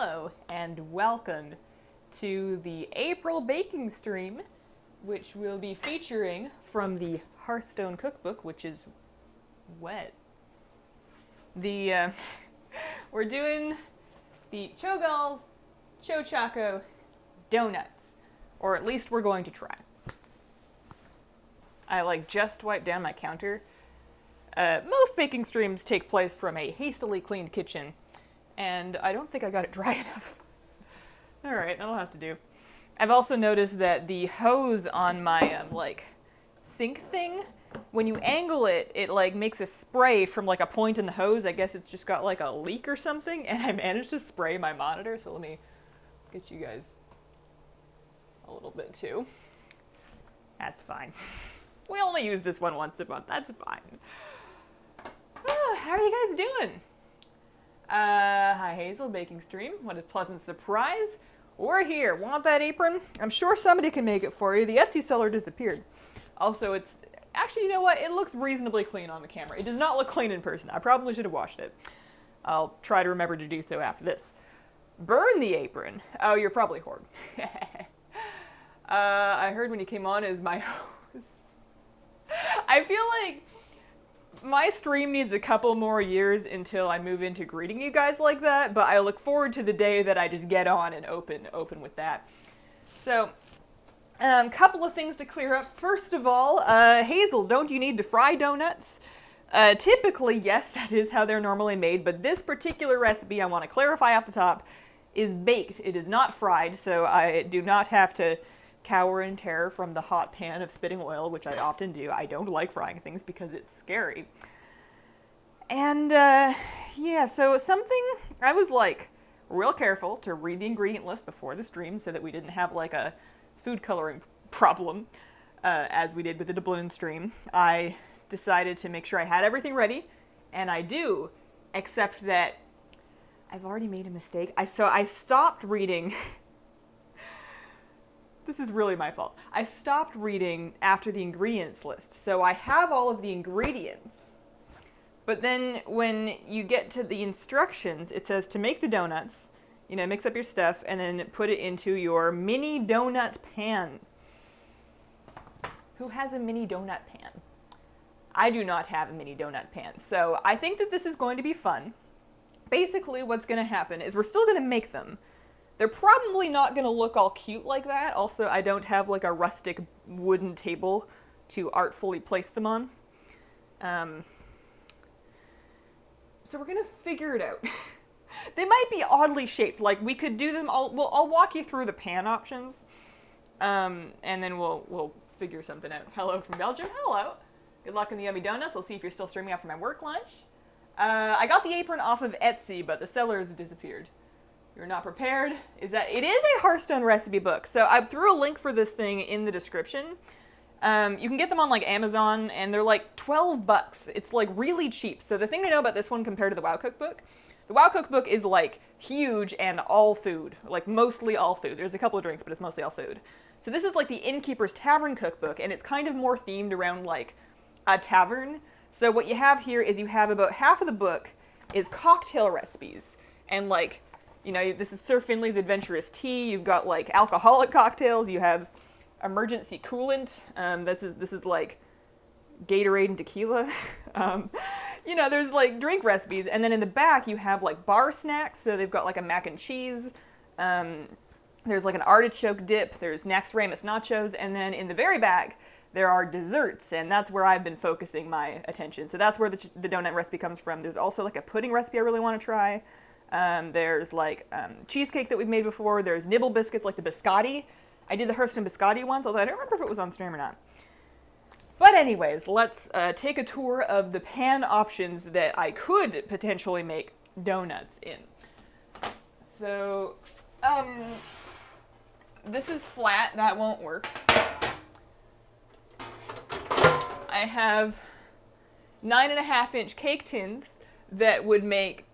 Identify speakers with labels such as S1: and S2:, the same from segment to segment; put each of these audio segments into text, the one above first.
S1: Hello and welcome to the April baking stream, which will be featuring from the Hearthstone cookbook, which is wet. We're doing the Cho'Gall's Cho-Choco Doughnuts, or at least we're going to try. I just wiped down my counter. Most baking streams take place from a hastily cleaned kitchen, and I don't think I got it dry enough. Alright, that'll have to do. I've also noticed that the hose on my, sink thing, when you angle it, it, makes a spray from, a point in the hose. I guess it's just got, a leak or something, and I managed to spray my monitor, so let me get you guys a little bit, too. That's fine. We only use this one once a month. That's fine. Oh, how are you guys doing? Hi Hazel, baking stream. What a pleasant surprise. We're here. Want that apron? I'm sure somebody can make it for you. The Etsy seller disappeared. Also, it's... Actually, you know what? It looks reasonably clean on the camera. It does not look clean in person. I probably should have washed it. I'll try to remember to do so after this. Burn the apron. Oh, you're probably Horde. I heard when you came on is my hose. I feel like my stream needs a couple more years until I move into greeting you guys like that, but I look forward to the day that I just get on and open with that. So, couple of things to clear up. First of all, Hazel, don't you need to fry donuts? Typically, yes, that is how they're normally made, but this particular recipe, I want to clarify off the top, is baked. It is not fried, so I do not have to cower in terror from the hot pan of spitting oil, which I often do. I don't like frying things because it's scary. And, yeah, so something, I was, real careful to read the ingredient list before the stream so that we didn't have, a food coloring problem, as we did with the doubloon stream. I decided to make sure I had everything ready, and I do, except that I've already made a mistake. So I stopped reading... This is really my fault. I stopped reading after the ingredients list. So I have all of the ingredients, but then when you get to the instructions, it says to make the donuts, mix up your stuff and then put it into your mini donut pan. Who has a mini donut pan? I do not have a mini donut pan. So I think that this is going to be fun. Basically what's going to happen is we're still going to make them. They're probably not going to look all cute like that. Also, I don't have a rustic wooden table to artfully place them on. So we're going to figure it out. They might be oddly shaped. We could do them all. I'll walk you through the pan options. And then we'll figure something out. Hello from Belgium. Hello. Good luck in the yummy donuts. I'll see if you're still streaming after my work lunch. I got the apron off of Etsy, but the seller has disappeared. You're not prepared? It is a Hearthstone recipe book. So I threw a link for this thing in the description. You can get them on Amazon, and they're $12. It's really cheap. So the thing to know about this one compared to the WoW cookbook, the WoW cookbook is huge and all food, mostly all food. There's a couple of drinks, but it's mostly all food. So this is the Innkeeper's Tavern cookbook, and it's kind of more themed around a tavern. So what you have here is you have about half of the book is cocktail recipes, and this is Sir Finley's Adventurous Tea. You've got alcoholic cocktails. You have emergency coolant. This is Gatorade and tequila. There's drink recipes, and then in the back you have bar snacks. So they've got a mac and cheese. There's an artichoke dip. There's Nax Ramus nachos, and then in the very back there are desserts, and that's where I've been focusing my attention. So that's where the donut recipe comes from. There's also a pudding recipe I really want to try. There's cheesecake that we've made before. There's nibble biscuits the biscotti. I did the Hearthstone biscotti once, although I don't remember if it was on stream or not. But anyways, let's take a tour of the pan options that I could potentially make donuts in. So, this is flat. That won't work. I have 9.5-inch cake tins that would make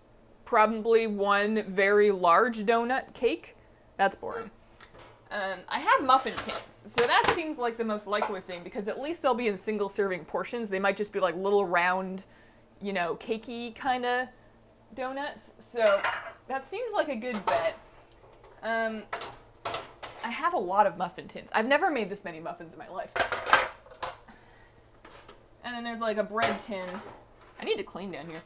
S1: probably one very large donut cake. That's boring. I have muffin tins, so that seems like the most likely thing, because at least they'll be in single serving portions. They might just be little round, cakey kind of donuts, so that seems like a good bet. I have a lot of muffin tins. I've never made this many muffins in my life. And then there's like a bread tin. I need to clean down here.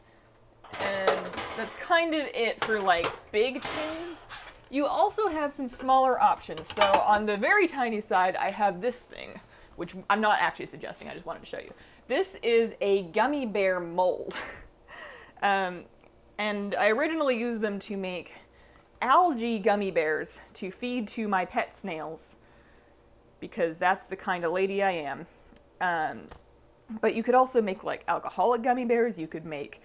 S1: And that's kind of it for like big tins. You also have some smaller options. So on the very tiny side, I have this thing, which I'm not actually suggesting, I just wanted to show you. This is a gummy bear mold. And I originally used them to make algae gummy bears to feed to my pet snails, because that's the kind of lady I am. But you could also make like alcoholic gummy bears, you could make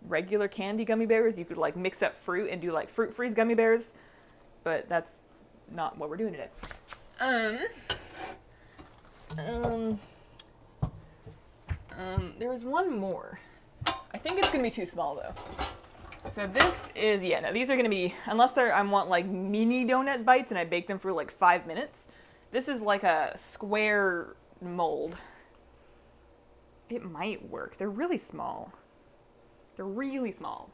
S1: regular candy gummy bears, you could like mix up fruit and do like fruit freeze gummy bears, but that's not what we're doing today. There was one more. I think it's gonna be too small though. So this is, yeah, no, these are gonna be, unless I want like mini donut bites and I bake them for like 5 minutes, this is like a square mold. It might work. They're really small. They're really small.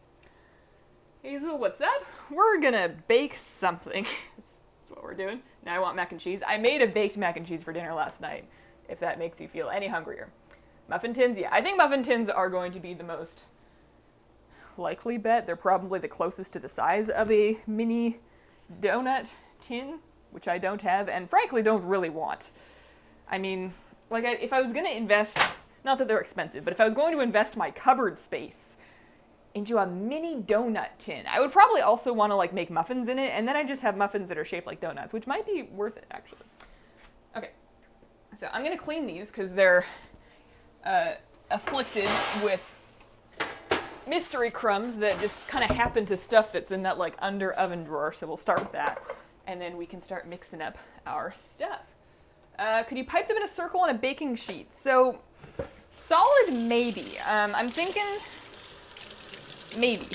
S1: Hazel, what's up? We're gonna bake something. That's what we're doing. Now I want mac and cheese. I made a baked mac and cheese for dinner last night, if that makes you feel any hungrier. Muffin tins, yeah. I think muffin tins are going to be the most likely bet. They're probably the closest to the size of a mini donut tin, which I don't have, and frankly don't really want. I mean, like, if I was gonna invest, not that they're expensive, but if I was going to invest my cupboard space into a mini donut tin, I would probably also want to like make muffins in it, and then I just have muffins that are shaped like donuts, which might be worth it actually. Okay, so I'm gonna clean these because they're afflicted with mystery crumbs that just kind of happen to stuff that's in that like under oven drawer. So we'll start with that, and then we can start mixing up our stuff. Could you pipe them in a circle on a baking sheet? So solid, maybe. I'm thinking maybe.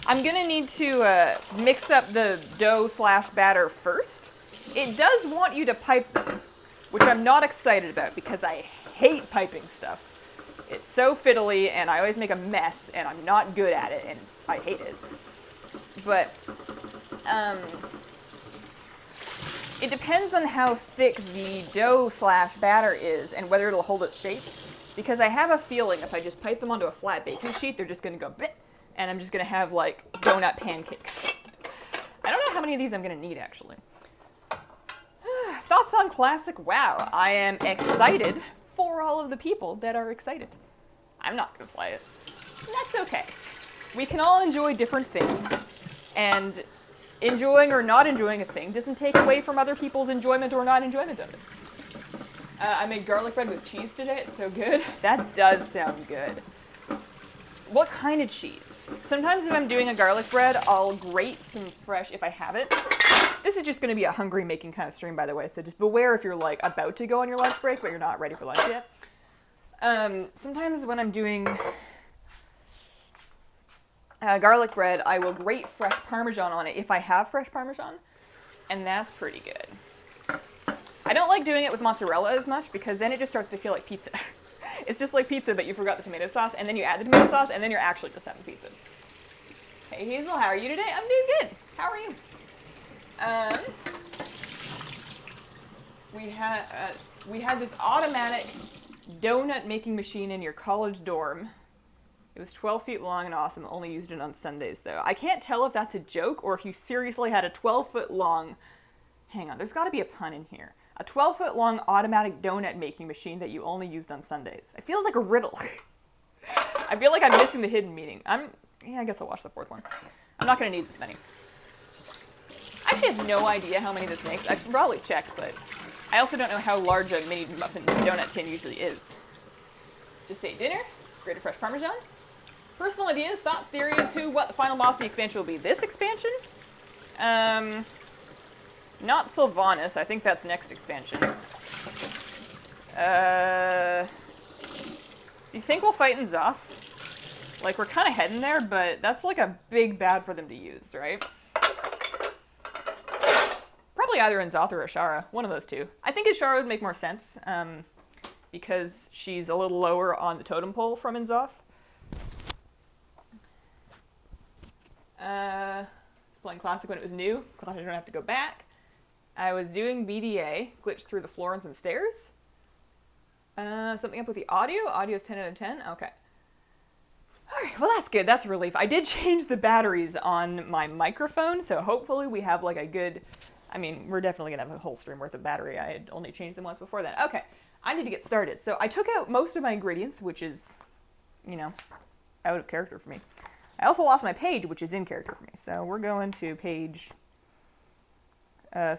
S1: I'm gonna need to mix up the dough/batter first. It does want you to pipe them, which I'm not excited about because I hate piping stuff. It's so fiddly and I always make a mess and I'm not good at it and I hate it. But it depends on how thick the dough/batter is and whether it'll hold its shape. Because I have a feeling if I just pipe them onto a flat baking sheet, they're just going to go bleh, and I'm just going to have like donut pancakes. I don't know how many of these I'm going to need actually. Thoughts on classic WoW? I am excited for all of the people that are excited. I'm not going to play it. That's okay. We can all enjoy different things, and enjoying or not enjoying a thing doesn't take away from other people's enjoyment or not enjoyment of it. I made garlic bread with cheese today. It's so good. That does sound good. What kind of cheese? Sometimes if I'm doing a garlic bread, I'll grate some fresh, if I have it. This is just going to be a hungry making kind of stream, by the way, so just beware if you're like about to go on your lunch break, but you're not ready for lunch yet. Sometimes when I'm doing garlic bread, I will grate fresh Parmesan on it if I have fresh Parmesan, and that's pretty good. I don't like doing it with mozzarella as much because then it just starts to feel like pizza. It's just like pizza, but you forgot the tomato sauce, and then you add the tomato sauce, and then you're actually just having pizza. Hey Hazel, how are you today? I'm doing good. How are you? We had this automatic donut making machine in your college dorm. It was 12 feet long and awesome. Only used it on Sundays though. I can't tell if that's a joke or if you seriously had a 12-foot long. Hang on, there's got to be a pun in here. A 12-foot long automatic donut making machine that you only used on Sundays. It feels like a riddle. I feel like I'm missing the hidden meaning. Yeah, I guess I'll watch the fourth one. I'm not going to need this many. I actually have no idea how many this makes. I can probably check, but I also don't know how large a mini muffin donut tin usually is. Just ate dinner. Grated fresh Parmesan. Personal ideas, thoughts, theories, what the final boss of the expansion will be. This expansion? Not Sylvanas. I think that's next expansion. Do you think we'll fight in Zoth? Like, we're kind of heading there, but that's like a big bad for them to use, right? Probably either in Zoth or Ashara. One of those two. I think Ashara would make more sense, because she's a little lower on the totem pole from in Zoth. Playing classic when it was new. Glad I don't have to go back. I was doing BDA, glitched through the floor and some stairs. Something up with the audio. Audio's 10 out of 10. Okay. Alright, well that's good. That's a relief. I did change the batteries on my microphone, so hopefully we have like a good... I mean, we're definitely going to have a whole stream worth of battery. I had only changed them once before that. Okay, I need to get started. So I took out most of my ingredients, which is, you know, out of character for me. I also lost my page, which is in character for me. So we're going to page...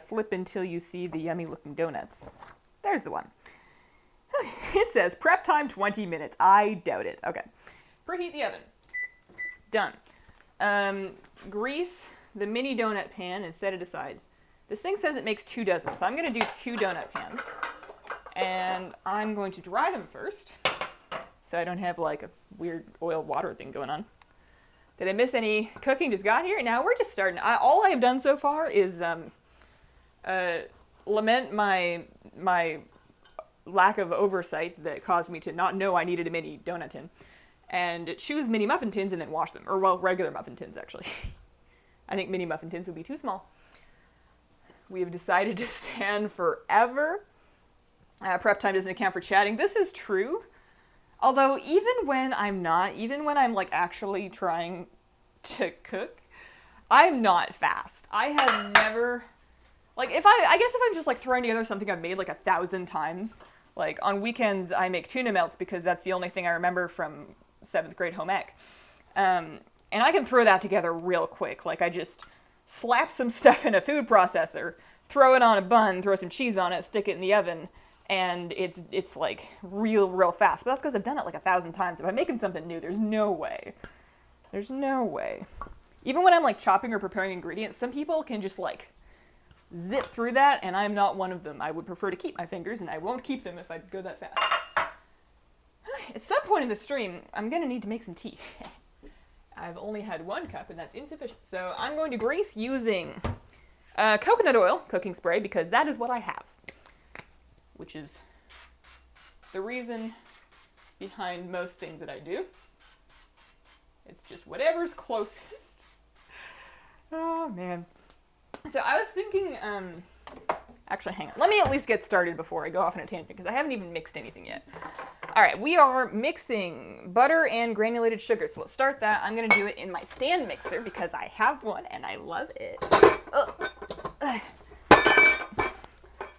S1: flip until you see the yummy looking donuts. There's the one. It says prep time 20 minutes. I doubt it. Okay. Preheat the oven. Done. Grease the mini donut pan and set it aside. This thing says it makes 2 dozen, so I'm going to do 2 donut pans. And I'm going to dry them first, so I don't have like a weird oil water thing going on. Did I miss any cooking? Just got here? Now we're just starting. All I have done so far is lament my lack of oversight that caused me to not know I needed a mini donut tin, and choose mini muffin tins and then wash them. Or, well, regular muffin tins, actually. I think mini muffin tins would be too small. We have decided to stand forever. Prep time doesn't account for chatting. This is true. Although, even when I'm like actually trying to cook, I'm not fast. I have never... Like, I guess if I'm just, like, throwing together something I've made, like, 1,000 times, like, on weekends I make tuna melts because that's the only thing I remember from 7th grade home ec. And I can throw that together real quick. Like, I just slap some stuff in a food processor, throw it on a bun, throw some cheese on it, stick it in the oven, and it's like, real fast. But that's because I've done it, like, 1,000 times. If I'm making something new, there's no way. There's no way. Even when I'm, like, chopping or preparing ingredients, some people can just, like... zip through that, and I'm not one of them. I would prefer to keep my fingers, and I won't keep them if I go that fast. At some point in the stream, I'm going to need to make some tea. I've only had 1 cup, and that's insufficient. So I'm going to grease using coconut oil cooking spray, because that is what I have. Which is the reason behind most things that I do. It's just whatever's closest. Oh, man. So I was thinking, actually, hang on. Let me at least get started before I go off on a tangent, because I haven't even mixed anything yet. All right, we are mixing butter and granulated sugar. So let's start that. I'm going to do it in my stand mixer, because I have one, and I love it. Ugh.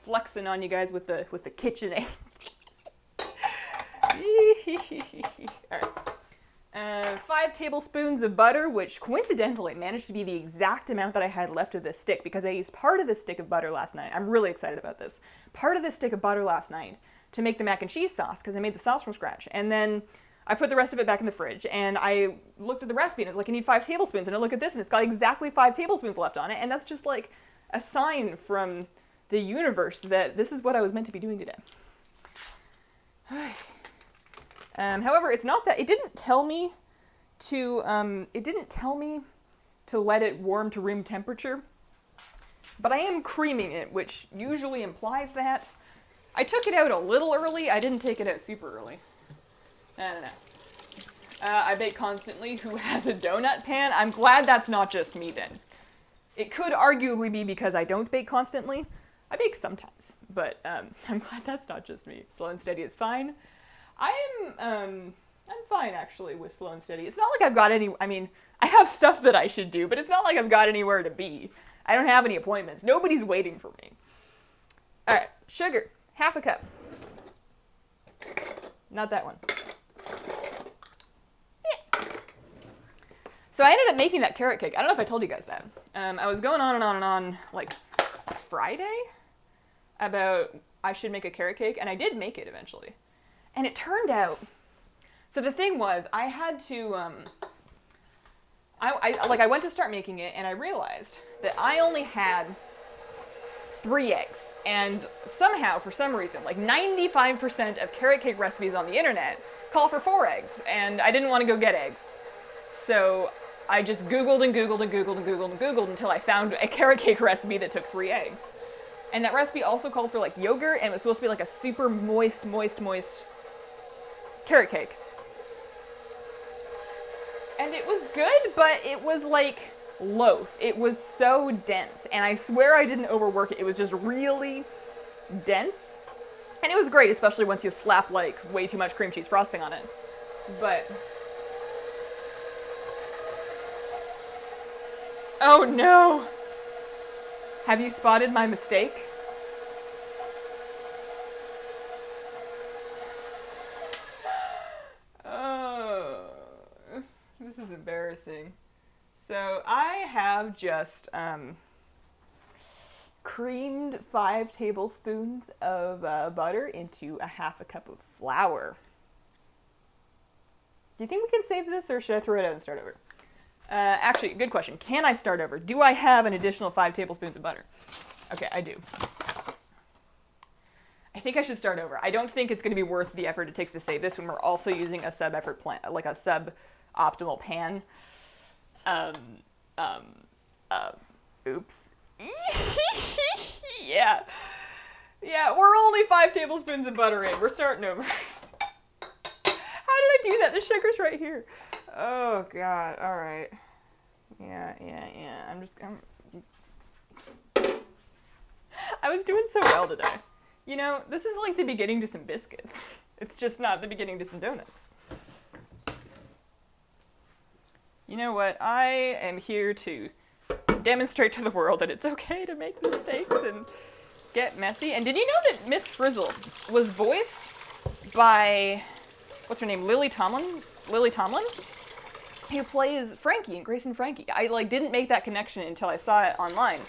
S1: Flexing on you guys with the KitchenAid. All right. 5 tablespoons of butter, which coincidentally managed to be the exact amount that I had left of this stick, because I used part of this stick of butter last night. I'm really excited about this. Part of this stick of butter last night to make the mac and cheese sauce, because I made the sauce from scratch. And then I put the rest of it back in the fridge, and I looked at the recipe, and it's like, I need 5 tablespoons. And I look at this, and it's got exactly 5 tablespoons left on it, and that's just like a sign from the universe that this is what I was meant to be doing today. However, it's not that, it didn't tell me to let it warm to room temperature, but I am creaming it, which usually implies that. I took it out a little early. I didn't take it out super early. No. I bake constantly. Who has a donut pan? I'm glad that's not just me then. It could arguably be because I don't bake constantly. I bake sometimes, but I'm glad that's not just me. Slow and steady is fine. I'm fine, actually, with slow and steady. It's not like I've got any... I mean, I have stuff that I should do, but it's not like I've got anywhere to be. I don't have any appointments. Nobody's waiting for me. All right, sugar, 1/2 cup. Not that one. Yeah. So I ended up making that carrot cake. I don't know if I told you guys that. I was going on and on and on, like, Friday about I should make a carrot cake, and I did make it eventually. And it turned out, so the thing was, I had to, I went to start making it, and I realized that I only had 3 eggs. And somehow, for some reason, like 95% of carrot cake recipes on the internet call for 4 eggs, and I didn't want to go get eggs. So I just Googled and Googled and Googled and Googled and Googled until I found a carrot cake recipe that took 3 eggs. And that recipe also called for, like, yogurt, and it was supposed to be like a super moist carrot cake. And it was good, but it was like loaf. It was so dense, and I swear I didn't overwork it. It was just really dense, and it was great, especially once you slap like way too much cream cheese frosting on it. But oh no! Have you spotted my mistake? Oh, this is embarrassing. So I have just creamed 5 tablespoons of butter into a half a cup of flour. Do you think we can save this, or should I throw it out and start over? Actually, good question. Can I start over? Do I have an additional 5 tablespoons of butter? Okay, I do. I think I should start over. I don't think it's going to be worth the effort it takes to save this when we're also using a sub-effort plan, like a sub-optimal pan. Oops. Yeah. Yeah, we're only 5 tablespoons of butter in. We're starting over. How did I do that? The sugar's right here. Oh, God. All right. Yeah. I was doing so well today. You know, this is like the beginning to some biscuits. It's just not the beginning to some donuts. You know what? I am here to demonstrate to the world that it's okay to make mistakes and get messy. And did you know that Miss Frizzle was voiced by, what's her name, Lily Tomlin? Lily Tomlin? Who plays Frankie in Grace and Frankie. I like didn't make that connection until I saw it online.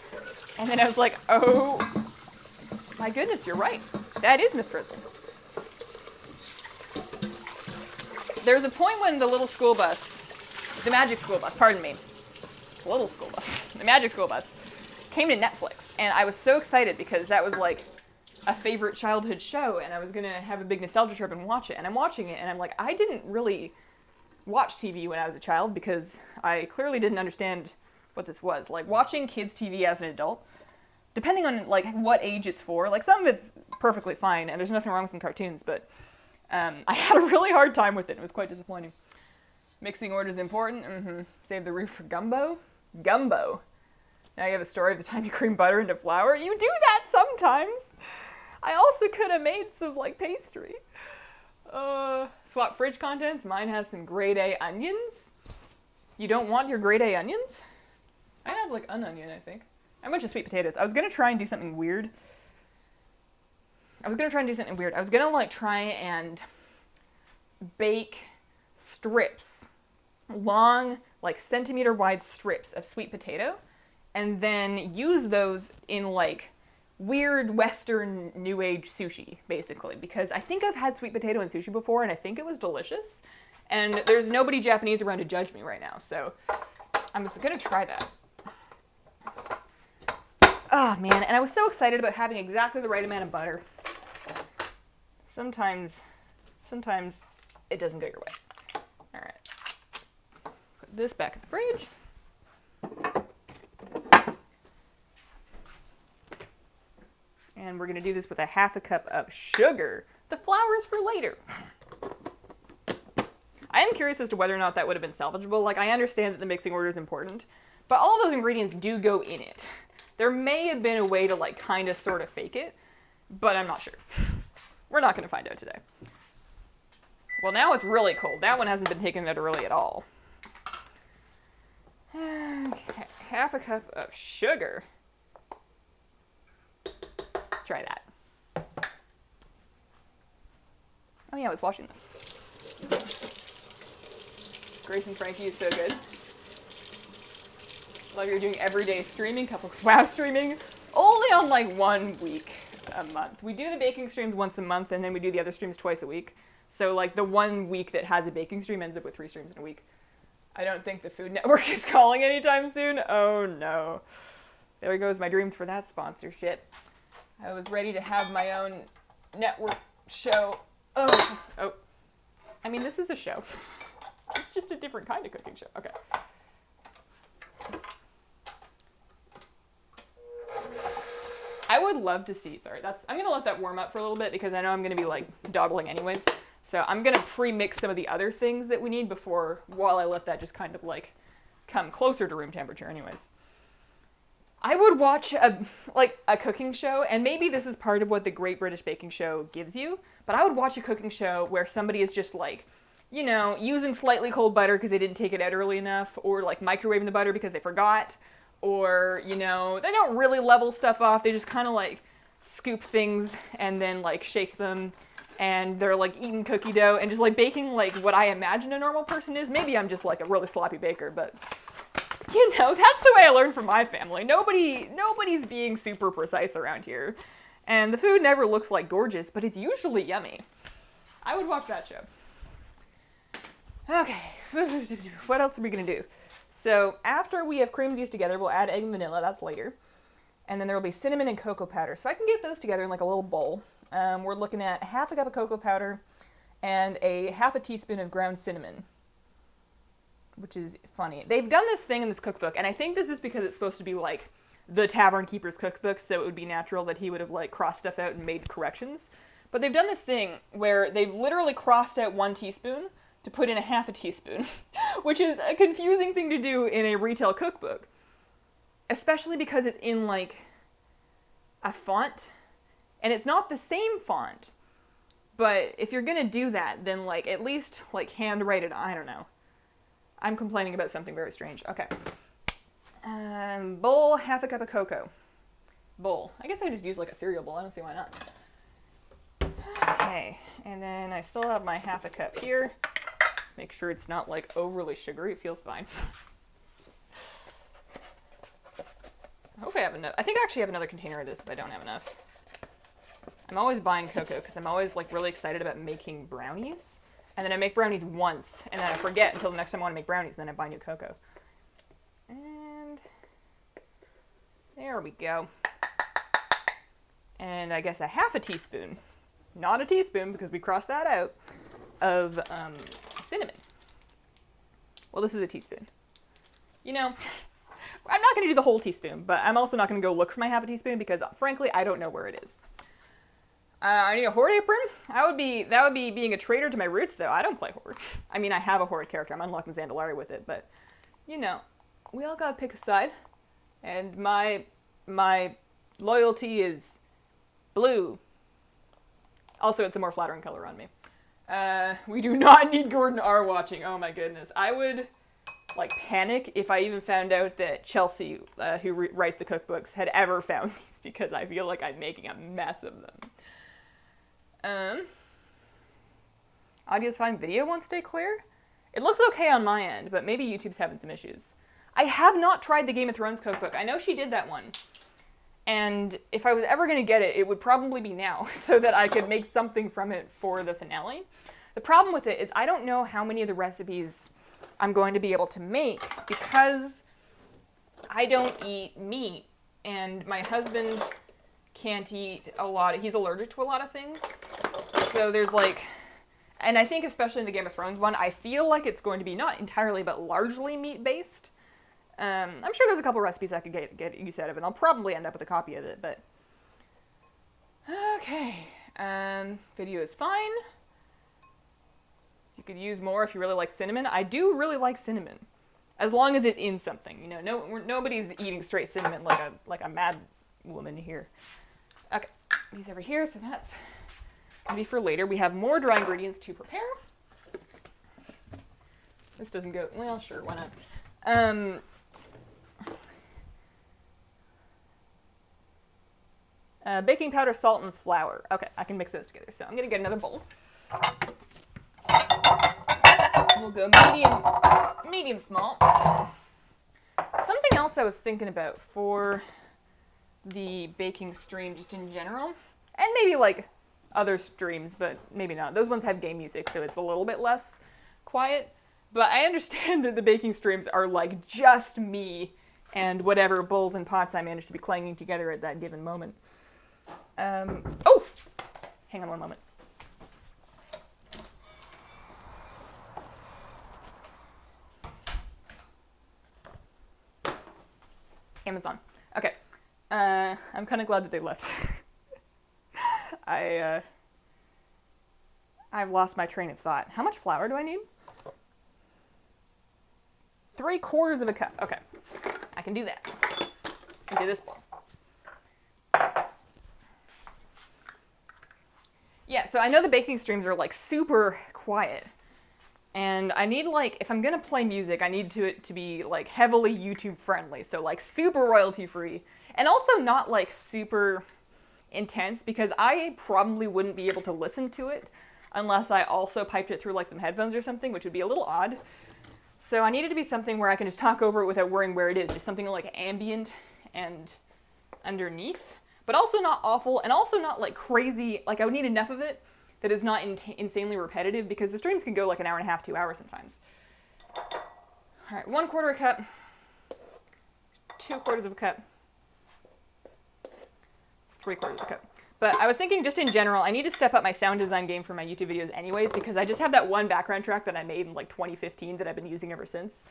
S1: And then I was like, oh my goodness, you're right. That is Miss Frizzle. There's a point when the little school bus, the magic school bus, pardon me, little school bus, the magic school bus, came to Netflix. And I was so excited because that was like a favorite childhood show, and I was gonna have a big nostalgia trip and watch it. And I'm watching it, and I'm like, I didn't really watch TV when I was a child because I clearly didn't understand what this was. Like, watching kids' TV as an adult, depending on like what age it's for, like some of it's perfectly fine, and there's nothing wrong with some cartoons, but I had a really hard time with it. It was quite disappointing. Mixing order is important. Save the roof for gumbo. Gumbo. Now you have a story of the time you cream butter into flour. You do that sometimes. I also could have made some like pastry. Swap fridge contents. Mine has some grade A onions. You don't want your grade A onions? I have like an onion, I think. A bunch of sweet potatoes. I was gonna try and do something weird. I was gonna like try and bake strips, long, like centimeter wide strips of sweet potato, and then use those in like weird Western New Age sushi, basically, because I think I've had sweet potato in sushi before, and I think it was delicious, and there's nobody Japanese around to judge me right now, so I'm just gonna try that. Oh man, and I was so excited about having exactly the right amount of butter. Sometimes it doesn't go your way. All right, put this back in the fridge. And we're gonna do this with a half a cup of sugar. The flour is for later. I am curious as to whether or not that would have been salvageable. Like, I understand that the mixing order is important, but all those ingredients do go in it. There may have been a way to like kind of sort of fake it, but I'm not sure. We're not gonna find out today. Well, now it's really cold. That one hasn't been taken that early at all. Okay, half a cup of sugar. Let's try that. Oh yeah, I was washing this. Grace and Frankie is so good. Love you're doing everyday streaming, couple wow streaming. Only on like 1 week a month. We do the baking streams once a month, and then we do the other streams twice a week. So like the 1 week that has a baking stream ends up with 3 streams in a week. I don't think the Food Network is calling anytime soon. Oh no. There goes my dreams for that sponsorship. I was ready to have my own network show. Oh. I mean, this is a show. It's just a different kind of cooking show. Okay. I would love to see, I'm going to let that warm up for a little bit because I know I'm going to be like dawdling anyways. So I'm going to pre-mix some of the other things that we need while I let that just kind of like come closer to room temperature anyways. I would watch a cooking show, and maybe this is part of what the Great British Baking Show gives you, but I would watch a cooking show where somebody is just like, you know, using slightly cold butter because they didn't take it out early enough, or like microwaving the butter because they forgot, or, you know, they don't really level stuff off, they just kind of like scoop things and then like shake them, and they're like eating cookie dough and just like baking like what I imagine a normal person is. Maybe I'm just like a really sloppy baker, but you know, that's the way I learned from my family. Nobody's being super precise around here. And the food never looks like gorgeous, but it's usually yummy. I would watch that show. Okay, what else are we gonna do? So after we have creamed these together, we'll add egg and vanilla, that's later. And then there will be cinnamon and cocoa powder. So I can get those together in like a little bowl. We're looking at half a cup of cocoa powder and a half a teaspoon of ground cinnamon, which is funny. They've done this thing in this cookbook, and I think this is because it's supposed to be like the Tavern Keeper's cookbook, so it would be natural that he would have like crossed stuff out and made corrections. But they've done this thing where they've literally crossed out 1 teaspoon to put in a half a teaspoon, which is a confusing thing to do in a retail cookbook, especially because it's in like a font, and it's not the same font. But if you're gonna do that, then like at least like handwrite it. I don't know. I'm complaining about something very strange. Okay. Bowl, half a cup of cocoa. Bowl. I guess I just use like a cereal bowl. I don't see why not. Okay. And then I still have my half a cup here. Make sure it's not like overly sugary. It feels fine. I hope I have enough. I think I actually have another container of this if I don't have enough. I'm always buying cocoa because I'm always like really excited about making brownies. And then I make brownies once, and then I forget until the next time I want to make brownies, and then I buy new cocoa. And there we go. And I guess a half a teaspoon, not a teaspoon because we crossed that out, of cinnamon. Well, this is a teaspoon. You know, I'm not going to do the whole teaspoon, but I'm also not going to go look for my half a teaspoon because, frankly, I don't know where it is. I need a horde apron. That would be being a traitor to my roots, though. I don't play horde. I mean, I have a horde character. I'm unlocking Zandalari with it, but you know, we all gotta pick a side. And my loyalty is blue. Also, it's a more flattering color on me. We do not need Gordon R watching. Oh my goodness, I would like panic if I even found out that Chelsea, who writes the cookbooks, had ever found these because I feel like I'm making a mess of them. Audio's fine, video won't stay clear? It looks okay on my end, but maybe YouTube's having some issues. I have not tried the Game of Thrones cookbook. I know she did that one. And if I was ever going to get it, it would probably be now, so that I could make something from it for the finale. The problem with it is I don't know how many of the recipes I'm going to be able to make, because I don't eat meat, and my husband can't eat a lot. He's allergic to a lot of things. So there's like, and I think especially in the Game of Thrones one, I feel like it's going to be not entirely, but largely meat-based. I'm sure there's a couple recipes I could get use out of, and I'll probably end up with a copy of it, but... Okay. Video is fine. You could use more if you really like cinnamon. I do really like cinnamon. As long as it's in something, you know. Nobody's eating straight cinnamon like a mad woman here. Okay, these over here, so that's gonna be for later. We have more dry ingredients to prepare. This doesn't go, well, sure, why not? Baking powder, salt, and flour. Okay, I can mix those together. So I'm gonna get another bowl. We'll go medium small. Something else I was thinking about for the baking stream just in general, and maybe like other streams, but maybe not. Those ones have game music, so it's a little bit less quiet. But I understand that the baking streams are like just me and whatever bowls and pots I manage to be clanging together at that given moment. Oh! Hang on one moment. Amazon. Okay. I'm kind of glad that they left. I've lost my train of thought. How much flour do I need? 3/4 of a cup. Okay, I can do that. Into this bowl. Yeah, so I know the baking streams are like super quiet. And I need like, if I'm gonna play music, I need it to be like heavily YouTube friendly. So like super royalty free. And also not like super intense, because I probably wouldn't be able to listen to it unless I also piped it through like some headphones or something, which would be a little odd. So I need it to be something where I can just talk over it without worrying where it is. Just something like ambient and underneath. But also not awful, and also not like crazy. Like I would need enough of it that is not insanely repetitive, because the streams can go like an hour and a half, 2 hours sometimes. All right, 1/4 a cup, 2/4 of a cup, 3/4 of a cup. But I was thinking just in general, I need to step up my sound design game for my YouTube videos anyways, because I just have that one background track that I made in like 2015 that I've been using ever since.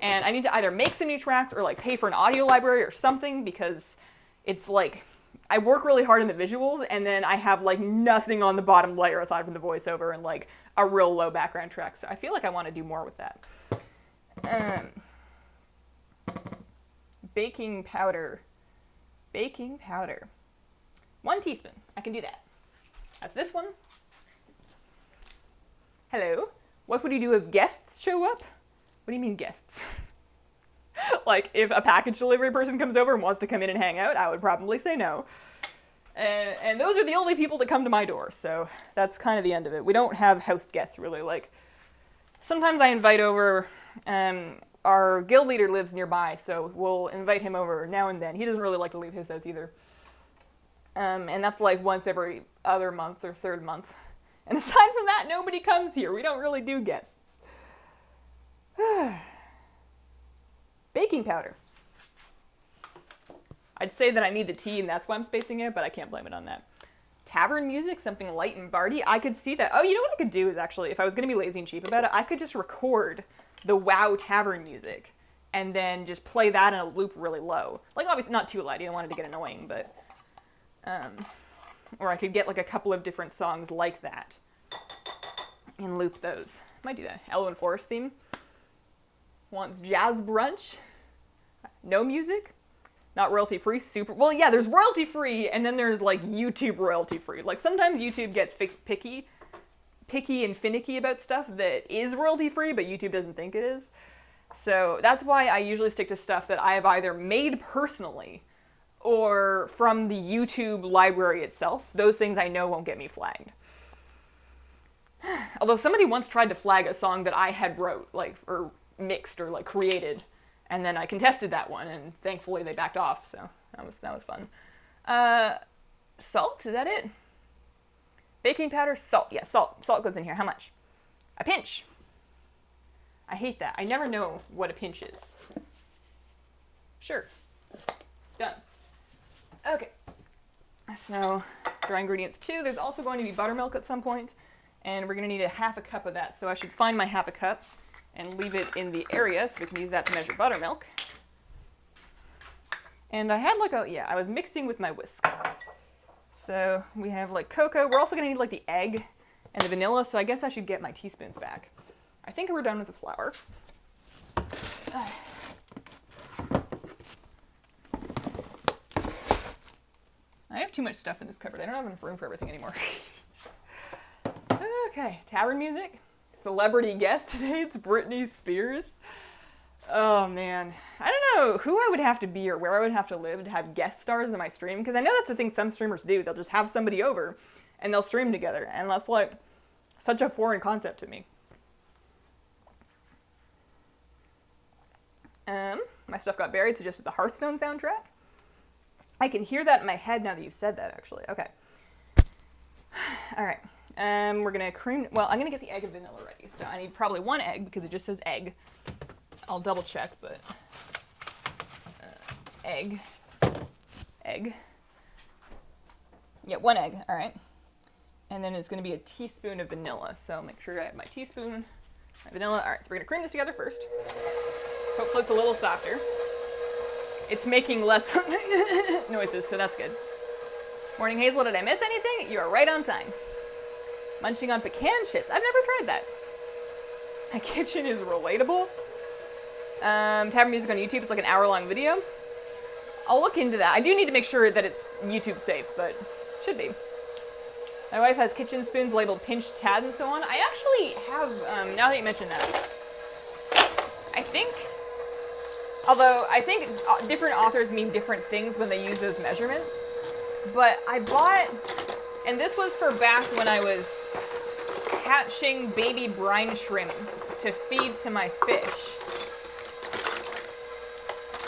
S1: And I need to either make some new tracks or like pay for an audio library or something, because it's like, I work really hard on the visuals, and then I have like nothing on the bottom layer aside from the voiceover and like a real low background track. So I feel like I want to do more with that. Baking powder. Baking powder. 1 teaspoon. I can do that. That's this one. Hello. What would you do if guests show up? What do you mean guests? Like, if a package delivery person comes over and wants to come in and hang out, I would probably say no. And those are the only people that come to my door, so that's kind of the end of it. We don't have house guests, really. Like, sometimes I invite over, our guild leader lives nearby, so we'll invite him over now and then. He doesn't really like to leave his house either. And that's like once every other month or third month. And aside from that, nobody comes here. We don't really do guests. Baking powder. I'd say that I need the tea, and that's why I'm spacing it, but I can't blame it on that. Tavern music, something light and bardy. I could see that. Oh, you know what I could do is actually, if I was going to be lazy and cheap about it, I could just record the WoW tavern music and then just play that in a loop really low. Like, obviously not too loud. You don't want it to get annoying, but... or I could get like a couple of different songs like that and loop those. Might do that. Elven Forest theme. Wants jazz brunch. No music. Not royalty free. Super. Well, yeah, there's royalty free, and then there's like YouTube royalty free. Like sometimes YouTube gets picky and finicky about stuff that is royalty free, but YouTube doesn't think it is. So that's why I usually stick to stuff that I have either made personally or from the YouTube library itself. Those things I know won't get me flagged. Although somebody once tried to flag a song that I had wrote, like, or mixed, or like created, and then I contested that one, and thankfully they backed off, so that was fun. Salt, is that it? Baking powder, salt. Yeah, salt. Salt goes in here. How much? A pinch. I hate that. I never know what a pinch is. Sure. Done. Okay. So, dry ingredients 2. There's also going to be buttermilk at some point, and we're going to need a 1/2 cup of that. So I should find my 1/2 cup and leave it in the area so we can use that to measure buttermilk. And I had like I was mixing with my whisk. So we have like cocoa. We're also going to need like the egg and the vanilla, so I guess I should get my teaspoons back. I think we're done with the flour. I have too much stuff in this cupboard. I don't have enough room for everything anymore. Okay, tavern music. Celebrity guest today, it's Britney Spears. Oh man, I don't know who I would have to be or where I would have to live to have guest stars in my stream, because I know that's the thing some streamers do. They'll just have somebody over and they'll stream together, and that's like such a foreign concept to me. My stuff got buried, so just the Hearthstone soundtrack. I can hear that in my head now that you've said that, actually. Okay. All right. We're going to cream... Well, I'm going to get the egg and vanilla ready. So I need probably 1 egg because it just says egg. I'll double check, but... egg. Egg. Yeah, 1 egg. All right. And then it's going to be a teaspoon of vanilla. So make sure I have my teaspoon, my vanilla. All right, so we're going to cream this together first. Hopefully it's a little softer. It's making less noises, so that's good. Morning, Hazel. Did I miss anything? You are right on time. Munching on pecan chips. I've never tried that. My kitchen is relatable. Tavern Music on YouTube. It's like an hour-long video. I'll look into that. I do need to make sure that it's YouTube safe, but should be. My wife has kitchen spoons labeled pinched tad and so on. I actually have, now that you mention that, I think, although I think different authors mean different things when they use those measurements, but I bought, and this was for back when I was hatching baby brine shrimp to feed to my fish.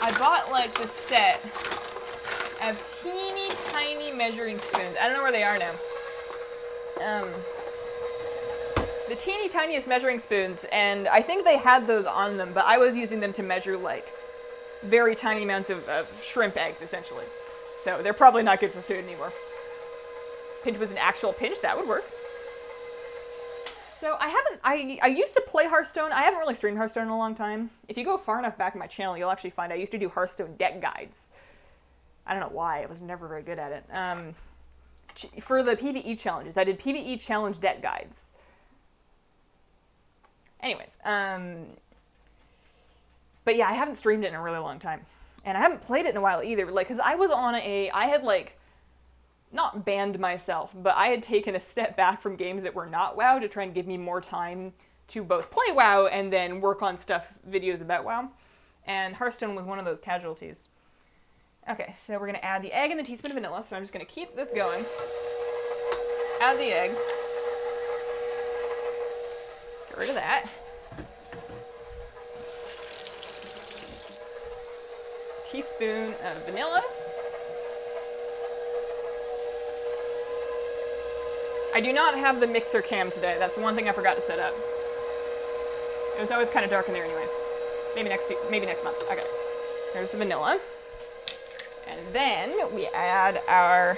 S1: I bought like this set of teeny tiny measuring spoons. I don't know where they are now. The teeny tiniest measuring spoons, and I think they had those on them, but I was using them to measure like very tiny amounts of shrimp eggs, essentially. So they're probably not good for food anymore. Pinch was an actual pinch, that would work. So I used to play Hearthstone. I haven't really streamed Hearthstone in a long time. If you go far enough back in my channel, you'll actually find I used to do Hearthstone deck guides. I don't know why, I was never very good at it. For the PvE challenges, I did PvE challenge deck guides. Anyways, but yeah, I haven't streamed it in a really long time. And I haven't played it in a while either, like, because I was on I had, like, not banned myself, but I had taken a step back from games that were not WoW to try and give me more time to both play WoW and then work on videos about WoW. And Hearthstone was one of those casualties. Okay, so we're going to add the egg and the teaspoon of vanilla, so I'm just going to keep this going. Add the egg. Get rid of that. Teaspoon of vanilla. I do not have the mixer cam today. That's the one thing I forgot to set up. It was always kind of dark in there anyway. Maybe next month. Okay. There's the vanilla. And then we add our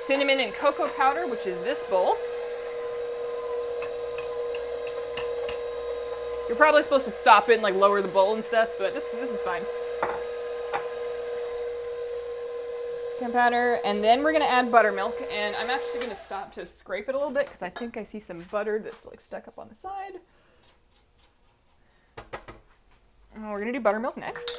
S1: cinnamon and cocoa powder, which is this bowl. You're probably supposed to stop it and like lower the bowl and stuff, but this is fine. Powder, and then we're gonna add buttermilk, and I'm actually gonna stop to scrape it a little bit because I think I see some butter that's like stuck up on the side. And we're gonna do buttermilk next.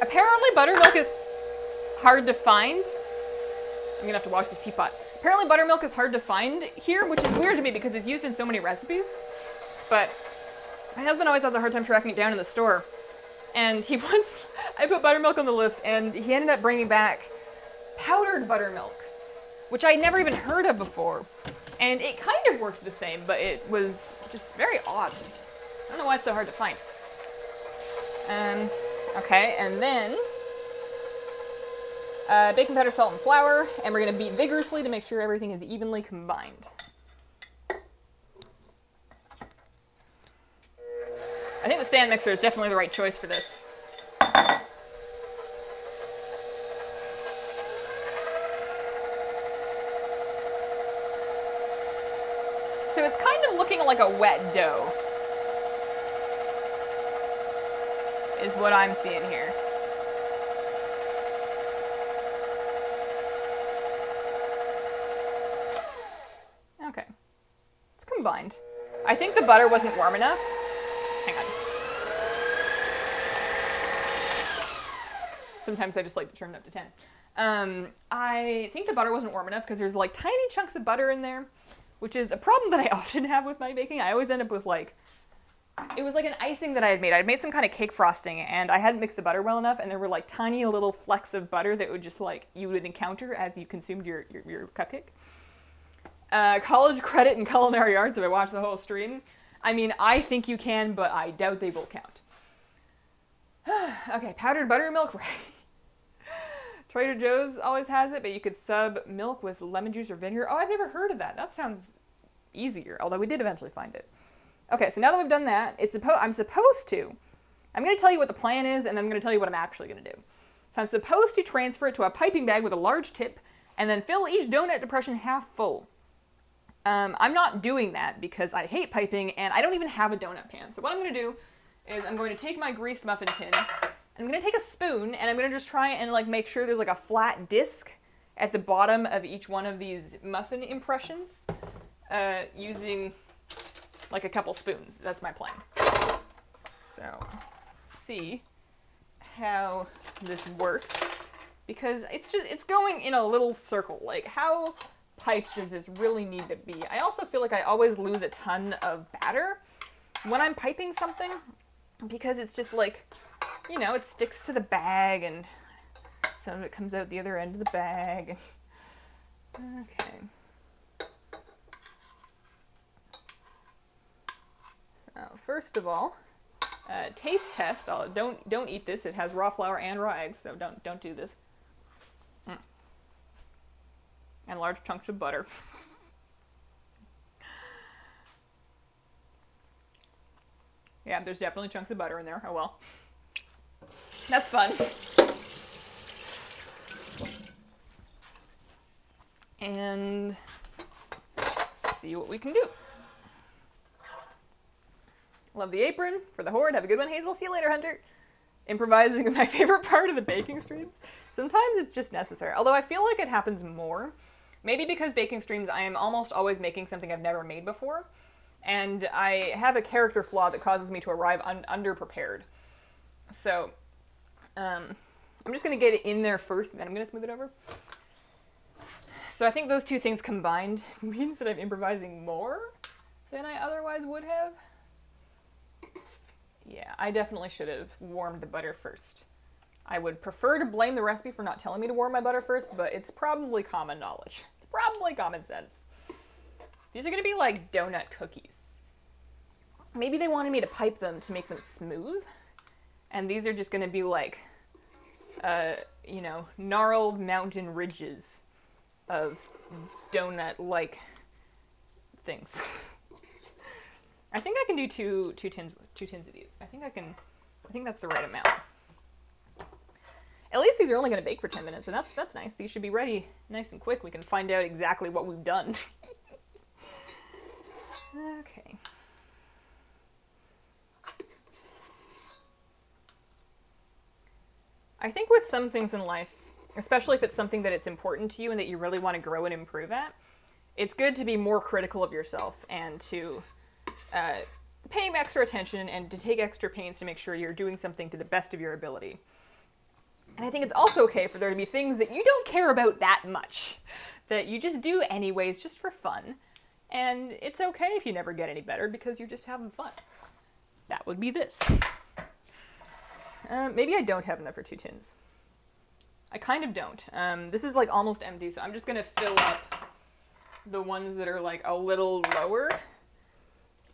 S1: Apparently buttermilk is hard to find. I'm gonna have to wash this teapot. Apparently buttermilk is hard to find here, which is weird to me because it's used in so many recipes. But my husband always has a hard time tracking it down in the store. And I put buttermilk on the list, and he ended up bringing back powdered buttermilk, which I never even heard of before. And it kind of worked the same, but it was just very odd. I don't know why it's so hard to find. Okay, and then baking powder, salt, and flour, and we're going to beat vigorously to make sure everything is evenly combined. I think the stand mixer is definitely the right choice for this. So it's kind of looking like a wet dough, is what I'm seeing here. Okay, it's combined. I think the butter wasn't warm enough. Hang on. Sometimes I just like to turn it up to 10. I think the butter wasn't warm enough because there's like tiny chunks of butter in there, which is a problem that I often have with my baking. I always end up with like, it was like an icing that I had made. I had made some kind of cake frosting and I hadn't mixed the butter well enough, and there were like tiny little flecks of butter that would just like, you would encounter as you consumed your cupcake. College credit in culinary arts if I watch the whole stream. I mean, I think you can, but I doubt they will count. Okay, powdered buttermilk, right? Trader Joe's always has it, but you could sub milk with lemon juice or vinegar. Oh, I've never heard of that. That sounds easier, although we did eventually find it. Okay, so now that we've done that, I'm going to tell you what the plan is, and then I'm going to tell you what I'm actually going to do. So I'm supposed to transfer it to a piping bag with a large tip, and then fill each donut depression half full. I'm not doing that because I hate piping, and I don't even have a donut pan. So what I'm going to do is I'm going to take my greased muffin tin, and I'm going to take a spoon, and I'm going to just try and like make sure there's like a flat disc at the bottom of each one of these muffin impressions, using like a couple spoons. That's my plan. So, see how this works, because it's going in a little circle. Like, how piped does this really need to be? I also feel like I always lose a ton of batter when I'm piping something, because it's just like, you know, it sticks to the bag and some of it comes out the other end of the bag. Okay. So first of all, taste test. Don't eat this. It has raw flour and raw eggs, so don't do this. And large chunks of butter. Yeah, there's definitely chunks of butter in there. Oh well. That's fun. And let's see what we can do. Love the apron. For the horde, have a good one, Hazel. See you later, Hunter. Improvising is my favorite part of the baking streams. Sometimes it's just necessary, although I feel like it happens more. Maybe because baking streams, I am almost always making something I've never made before, and I have a character flaw that causes me to arrive underprepared. So, I'm just going to get it in there first, and then I'm going to smooth it over. So I think those two things combined means that I'm improvising more than I otherwise would have. Yeah, I definitely should have warmed the butter first. I would prefer to blame the recipe for not telling me to warm my butter first, but it's probably common knowledge. It's probably common sense. These are going to be like donut cookies. Maybe they wanted me to pipe them to make them smooth, and these are just going to be like, you know, gnarled mountain ridges of donut-like things. I think I can do two tins of these. I think that's the right amount. At least these are only going to bake for 10 minutes, so that's nice. These should be ready nice and quick. We can find out exactly what we've done. Okay. I think with some things in life, especially if it's something that it's important to you and that you really want to grow and improve at, it's good to be more critical of yourself and to pay extra attention and to take extra pains to make sure you're doing something to the best of your ability. And I think it's also okay for there to be things that you don't care about that much, that you just do anyways, just for fun. And it's okay if you never get any better because you're just having fun. That would be this. Maybe I don't have enough for 2 tins. I kind of don't. This is like almost empty, so I'm just going to fill up the ones that are like a little lower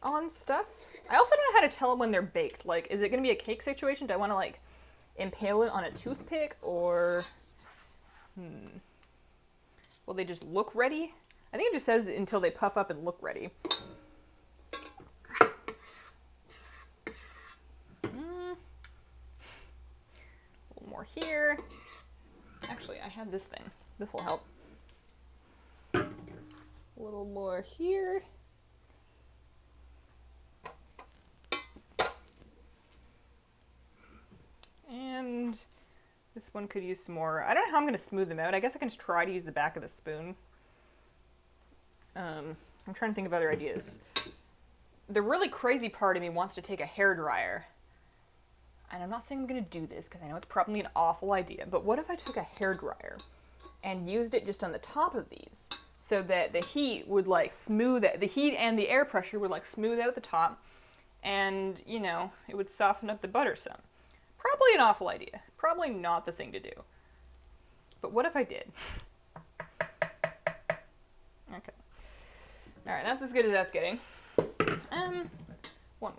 S1: on stuff. I also don't know how to tell when they're baked. Like, is it going to be a cake situation? Do I want to like impale it on a toothpick, or will they just look ready? I think it just says until they puff up and look ready. A little more here. Actually, I had this thing. This will help. A little more here. And this one could use some more. I don't know how I'm going to smooth them out. I guess I can just try to use the back of the spoon. I'm trying to think of other ideas. The really crazy part of me wants to take a hairdryer. And I'm not saying I'm going to do this because I know it's probably an awful idea, but what if I took a hairdryer and used it just on the top of these so that the heat would like smooth it, the heat and the air pressure would like smooth out the top, and, you know, it would soften up the butter some. Probably an awful idea. Probably not the thing to do. But what if I did? Okay. Alright, that's as good as that's getting. One.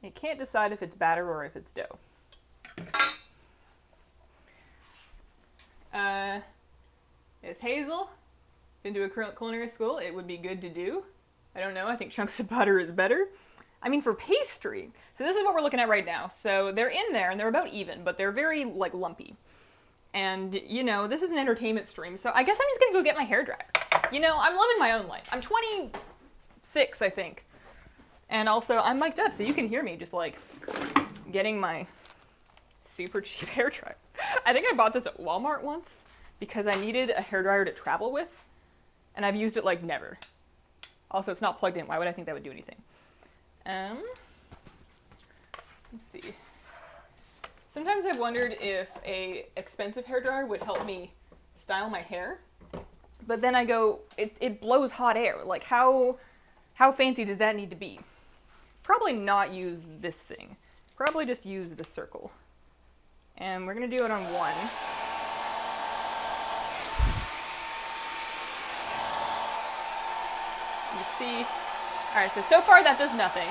S1: You can't decide if it's batter or if it's dough. It's Hazel. Been to a culinary school. It would be good to do. I don't know. I think chunks of butter is better. I mean, for pastry. So this is what we're looking at right now. So they're in there and they're about even, but they're very like lumpy. And, you know, this is an entertainment stream, so I guess I'm just going to go get my hairdryer. You know, I'm living my own life. I'm 20, 6, I think. And also, I'm mic'd up, so you can hear me just like getting my super cheap hairdryer. I think I bought this at Walmart once because I needed a hairdryer to travel with, and I've used it like never. Also, it's not plugged in. Why would I think that would do anything? Let's see. Sometimes I've wondered if a expensive hairdryer would help me style my hair, but then I go, it blows hot air. Like how fancy does that need to be? Probably not use this thing. Probably just use the circle. And we're gonna do it on 1. You see, all right, so far that does nothing.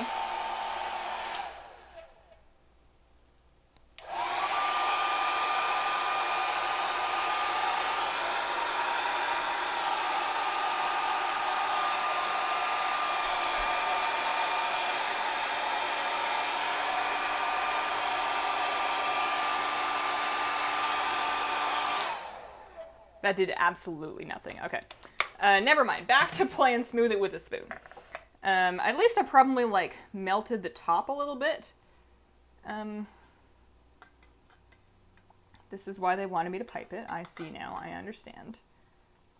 S1: That did absolutely nothing. Okay. Never mind. Back to playing smooth it with a spoon. At least I probably like melted the top a little bit. This is why they wanted me to pipe it. I see now. I understand.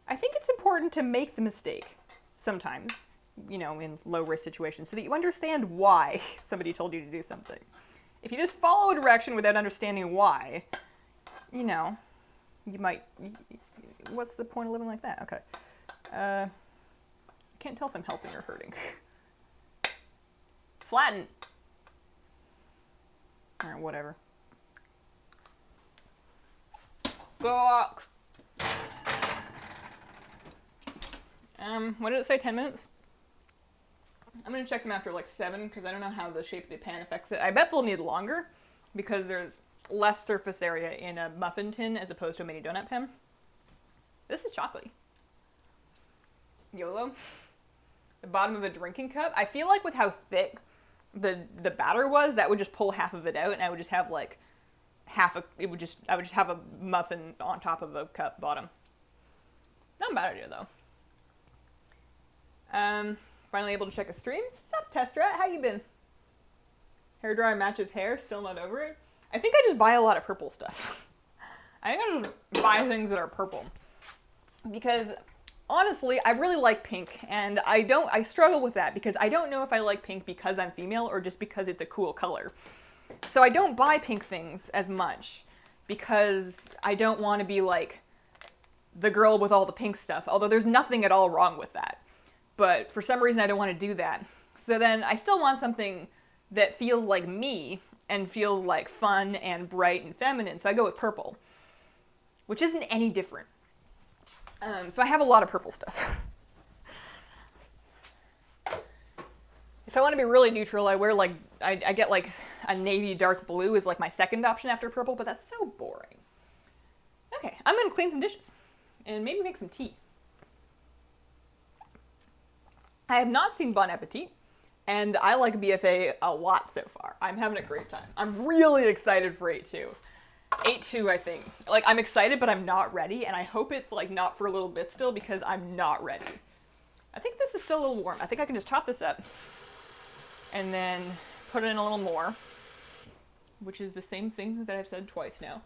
S1: I think it's important to make the mistake sometimes, you know, in low-risk situations, so that you understand why somebody told you to do something. If you just follow a direction without understanding why, you know, you might... What's the point of living like that? Okay. I can't tell if I'm helping or hurting. Flatten. Alright, whatever. Fuck. What did it say, 10 minutes? I'm gonna check them after like 7, because I don't know how the shape of the pan affects it. I bet they'll need longer, because there's less surface area in a muffin tin as opposed to a mini donut pan. This is chocolatey. YOLO. The bottom of a drinking cup. I feel like with how thick the batter was, that would just pull half of it out, and I would just have like I would just have a muffin on top of a cup bottom. Not a bad idea though. Finally able to check a stream. Sup, Test Rat? How you been? Hairdryer matches hair. Still not over it. I think I just buy a lot of purple stuff. I think I just buy things that are purple. Because honestly, I really like pink, and I struggle with that because I don't know if I like pink because I'm female or just because it's a cool color. So I don't buy pink things as much because I don't want to be like the girl with all the pink stuff, although there's nothing at all wrong with that. But for some reason I don't want to do that. So then I still want something that feels like me and feels like fun and bright and feminine, so I go with purple, which isn't any different. So I have a lot of purple stuff. If I want to be really neutral, I wear like, I get like a navy dark blue is like my second option after purple, but that's so boring. Okay, I'm going to clean some dishes and maybe make some tea. I have not seen Bon Appetit, and I like BFA a lot so far. I'm having a great time. I'm really excited for 8-2. 8-2, I think. Like, I'm excited, but I'm not ready, and I hope it's, like, not for a little bit still, because I'm not ready. I think this is still a little warm. I think I can just chop this up, and then put in a little more, which is the same thing that I've said twice now,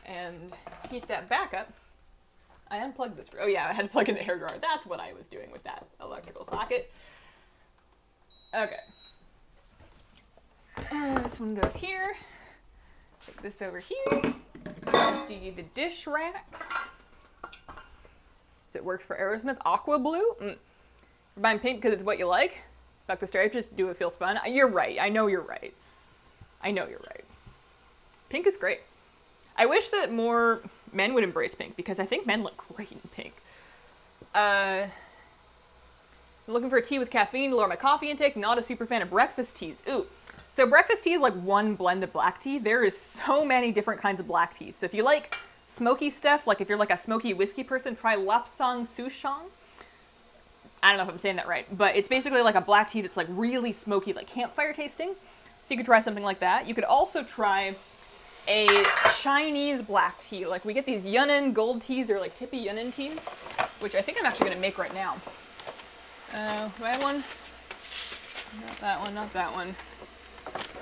S1: and heat that back up. I unplugged this. Oh yeah, I had to plug in the hairdryer. That's what I was doing with that electrical socket. Okay. This one goes here. Take this over here. Do the dish rack. It works for Aerosmith. Aqua blue. You're buying pink because it's what you like. Fuck the stripes, just do what feels fun. You're right. I know you're right. I know you're right. Pink is great. I wish that more men would embrace pink because I think men look great in pink. Looking for a tea with caffeine to lower my coffee intake. Not a super fan of breakfast teas. Ooh. So breakfast tea is like one blend of black tea. There is so many different kinds of black teas. So if you like smoky stuff, like if you're like a smoky whiskey person, try Lapsang Souchong. I don't know if I'm saying that right, but it's basically like a black tea that's like really smoky, like campfire tasting. So you could try something like that. You could also try a Chinese black tea. Like we get these Yunnan gold teas or like Tippy Yunnan teas, which I think I'm actually going to make right now. I have one? Not that one, not that one.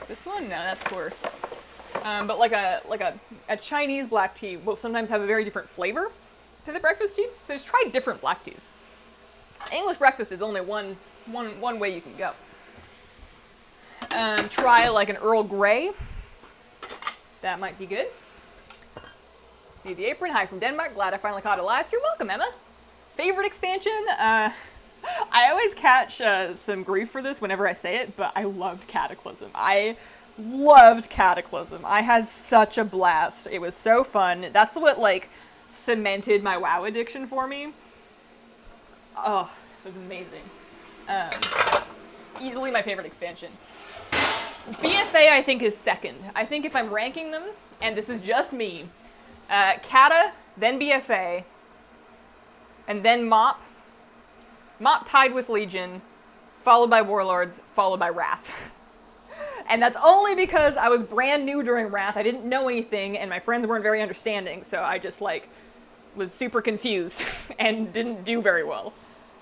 S1: This one? No, that's poor. But like a Chinese black tea will sometimes have a very different flavor to the breakfast tea. So just try different black teas. English breakfast is only one way you can go. Try like an Earl Grey. That might be good. Need the apron. Hi from Denmark. Glad I finally caught it last year. Welcome, Emma. Favorite expansion? I always catch some grief for this whenever I say it, but I loved Cataclysm. I loved Cataclysm. I had such a blast. It was so fun. That's what like cemented my WoW addiction for me. Oh, it was amazing. Easily my favorite expansion. BFA I think is second. I think if I'm ranking them, and this is just me, Cata, then BFA, and then Mop. Mop tied with Legion, followed by Warlords, followed by Wrath. And that's only because I was brand new during Wrath. I didn't know anything, and my friends weren't very understanding, so I just, like, was super confused and didn't do very well.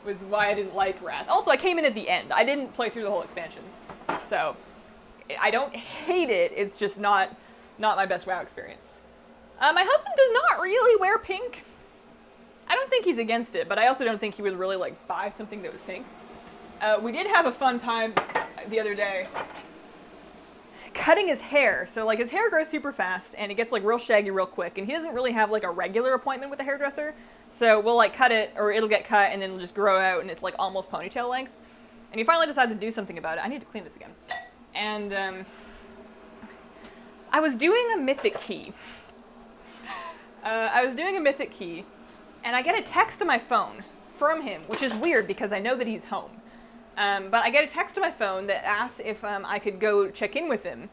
S1: Was why I didn't like Wrath. Also, I came in at the end. I didn't play through the whole expansion. So, I don't hate it, it's just not my best WoW experience. My husband does not really wear pink. I don't think he's against it, but I also don't think he would really, like, buy something that was pink. We did have a fun time the other day cutting his hair. So, like, his hair grows super fast, and it gets, like, real shaggy real quick, and he doesn't really have, like, a regular appointment with a hairdresser. So we'll, like, cut it, or it'll get cut, and then it'll just grow out, and it's, like, almost ponytail length. And he finally decides to do something about it. I need to clean this again. And, I was doing a mythic key. And I get a text to my phone from him, which is weird because I know that he's home. But I get a text to my phone that asks if I could go check in with him.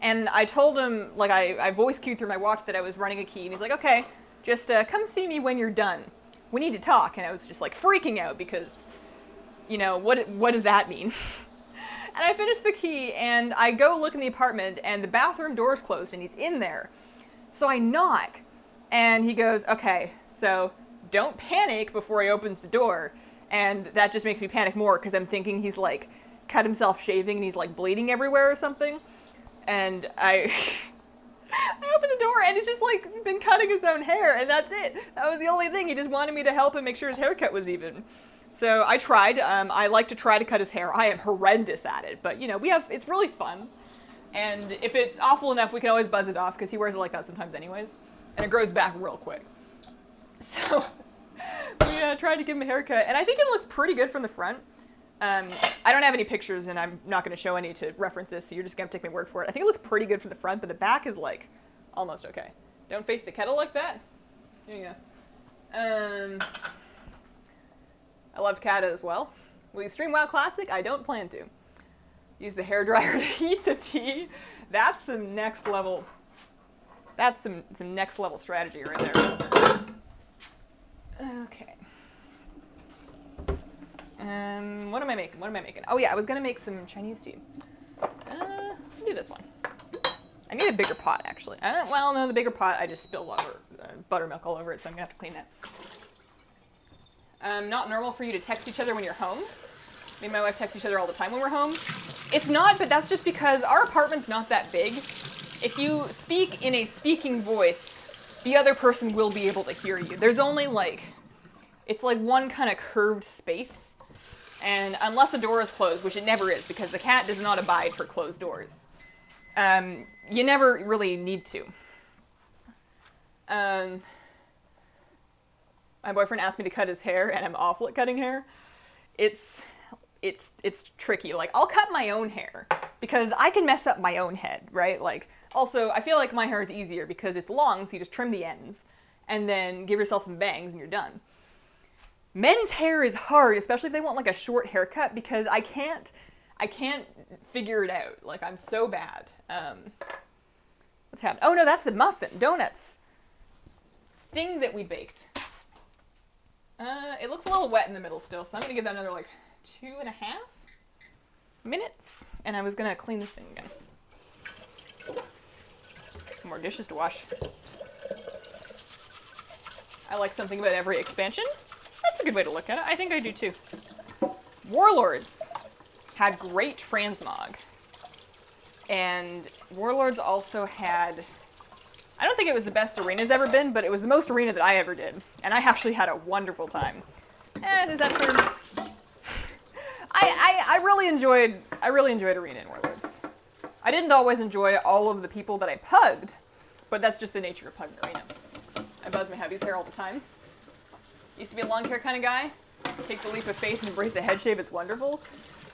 S1: And I told him, like, I voice cued through my watch that I was running a key. And he's like, okay, just come see me when you're done. We need to talk. And I was just, like, freaking out because, you know, what does that mean? And I finished the key, and I go look in the apartment, and the bathroom door's closed, and he's in there. So I knock. And he goes, okay, so don't panic before he opens the door. And that just makes me panic more because I'm thinking he's like cut himself shaving and he's like bleeding everywhere or something. And I open the door and he's just like been cutting his own hair and that's it. That was the only thing. He just wanted me to help him make sure his haircut was even. So I tried. I like to try to cut his hair. I am horrendous at it, but you know, it's really fun. And if it's awful enough, we can always buzz it off because he wears it like that sometimes anyways. And it grows back real quick. So we tried to give him a haircut, and I think it looks pretty good from the front. I don't have any pictures, and I'm not going to show any to reference this, so you're just going to take my word for it. I think it looks pretty good from the front, but the back is, like, almost okay. Don't face the kettle like that. There you go. I loved Cata as well. Will you stream WoW Classic? I don't plan to. Use the hairdryer to heat the tea. That's some next level... That's some next level strategy right there. Okay. What am I making? Oh yeah, I was gonna make some Chinese tea. Let's do this one. I need a bigger pot actually. Well, no, the bigger pot I just spilled buttermilk all over it, so I'm gonna have to clean that. Not normal for you to text each other when you're home. Me and my wife text each other all the time when we're home. It's not, but that's just because our apartment's not that big. If you speak in a speaking voice, the other person will be able to hear you. There's only like, it's like one kind of curved space. And unless a door is closed, which it never is because the cat does not abide for closed doors, you never really need to. My boyfriend asked me to cut his hair and I'm awful at cutting hair. It's tricky. Like, I'll cut my own hair because I can mess up my own head, right? Like, also, I feel like my hair is easier because it's long, so you just trim the ends and then give yourself some bangs and you're done. Men's hair is hard, especially if they want like a short haircut because I can't figure it out. Like, I'm so bad. What's happening? Oh no, that's the muffin. Doughnuts. Thing that we baked. It looks a little wet in the middle still, so I'm gonna give that another like 2.5 minutes, and I was gonna clean this thing again. Some more dishes to wash. I like something about every expansion. That's a good way to look at it. I think I do too. Warlords had great transmog. And Warlords also had, I don't think it was the best arena's ever been, but it was the most arena that I ever did. And I actually had a wonderful time. And is that true? I really enjoyed arena in Warlords. I didn't always enjoy all of the people that I pugged, but that's just the nature of pugging arena. I buzz my hubby's hair all the time. Used to be a long hair kind of guy. Take the leap of faith and embrace the head shave, it's wonderful.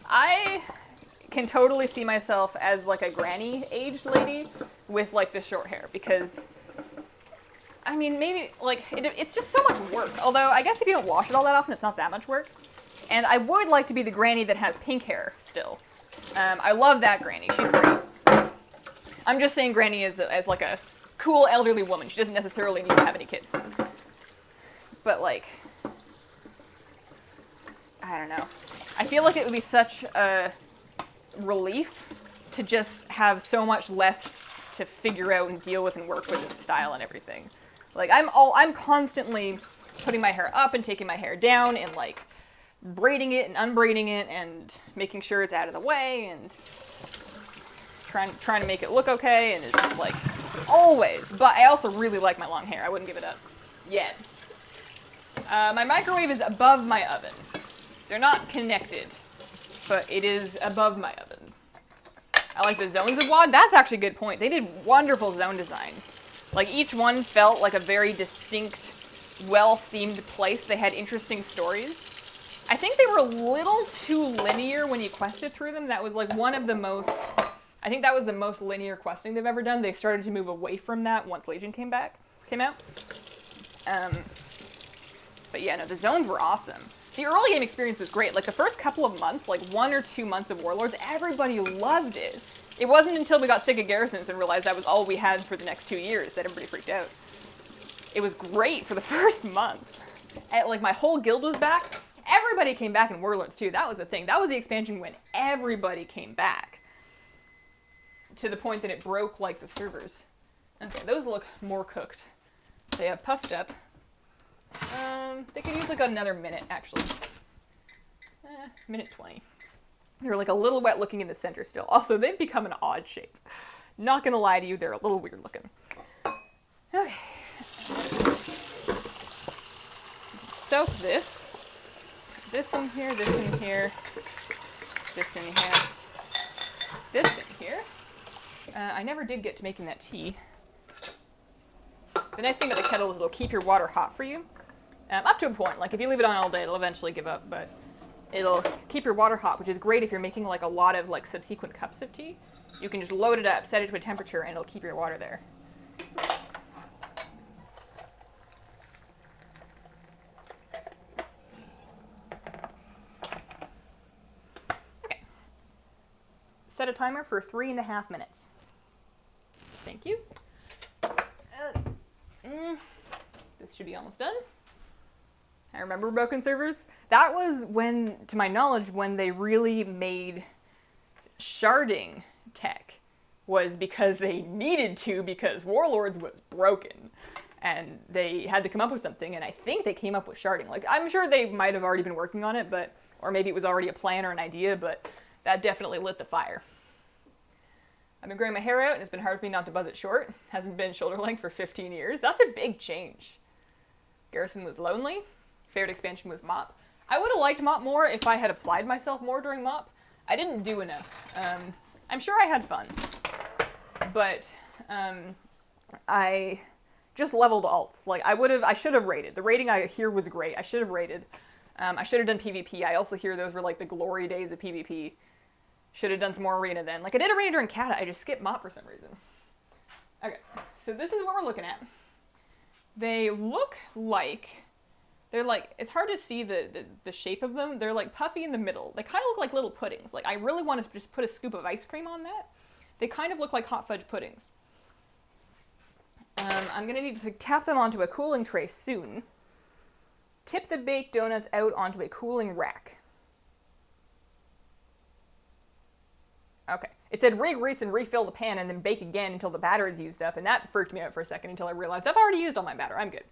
S1: I can totally see myself as like a granny aged lady with like the short hair, because I mean, maybe like it's just so much work. Although I guess if you don't wash it all that often, it's not that much work. And I would like to be the granny that has pink hair still. I love that granny. She's great. I'm just saying granny as like a cool elderly woman. She doesn't necessarily need to have any kids. But like, I don't know. I feel like it would be such a relief to just have so much less to figure out and deal with and work with in style and everything. Like I'm constantly putting my hair up and taking my hair down and like braiding it and unbraiding it and making sure it's out of the way and trying to make it look okay, and it's just like always. But I also really like my long hair. I wouldn't give it up yet. My microwave is above my oven. They're not connected, but it is above my oven. I like the zones of WOD. That's actually a good point. They did wonderful zone design. Like each one felt like a very distinct, well-themed place. They had interesting stories. I think they were a little too linear when you quested through them. That was like one of the most, I think that was the most linear questing they've ever done. They started to move away from that once Legion came out. But yeah, no, the zones were awesome. The early game experience was great. Like the first couple of months, like 1 or 2 months of Warlords, everybody loved it. It wasn't until we got sick of garrisons and realized that was all we had for the next 2 years that everybody freaked out. It was great for the first month. And, like my whole guild was back. Everybody came back in Warlords too. That was the thing. That was the expansion when everybody came back. To the point that it broke like the servers. Okay, those look more cooked. They have puffed up. They could use like another minute, actually. Minute 20. They're like a little wet looking in the center still. Also, they've become an odd shape. Not gonna lie to you, they're a little weird looking. Okay. Soak this. This in here, this in here, this in here, this in here. I never did get to making that tea. The nice thing about the kettle is it'll keep your water hot for you. Up to a point. Like if you leave it on all day, it'll eventually give up, but it'll keep your water hot, which is great if you're making like a lot of like subsequent cups of tea. You can just load it up, set it to a temperature, and it'll keep your water there. Okay. Set a timer for 3.5 minutes. Thank you. This should be almost done. I remember broken servers. That was when, to my knowledge, when they really made sharding tech, was because they needed to, because Warlords was broken. And they had to come up with something, and I think they came up with sharding. Like, I'm sure they might have already been working on it, but, or maybe it was already a plan or an idea, but that definitely lit the fire. I've been growing my hair out, and it's been hard for me not to buzz it short. Hasn't been shoulder length for 15 years. That's a big change. Garrison was lonely. Favorite expansion was Mop. I would have liked Mop more if I had applied myself more during Mop. I didn't do enough. I'm sure I had fun, but I just leveled alts. Like I should have raided. The raiding I hear was great. I should have raided. I should have done PvP. I also hear those were like the glory days of PvP. Should have done some more arena then. Like I did arena during Kata. I just skipped Mop for some reason. Okay, so this is what we're looking at. They look like, they're like, it's hard to see the shape of them. They're like puffy in the middle. They kind of look like little puddings. Like I really want to just put a scoop of ice cream on that. They kind of look like hot fudge puddings. I'm going to need to tap them onto a cooling tray soon. Tip the baked donuts out onto a cooling rack. Okay. It said re-grease and refill the pan and then bake again until the batter is used up, and that freaked me out for a second until I realized I've already used all my batter. I'm good.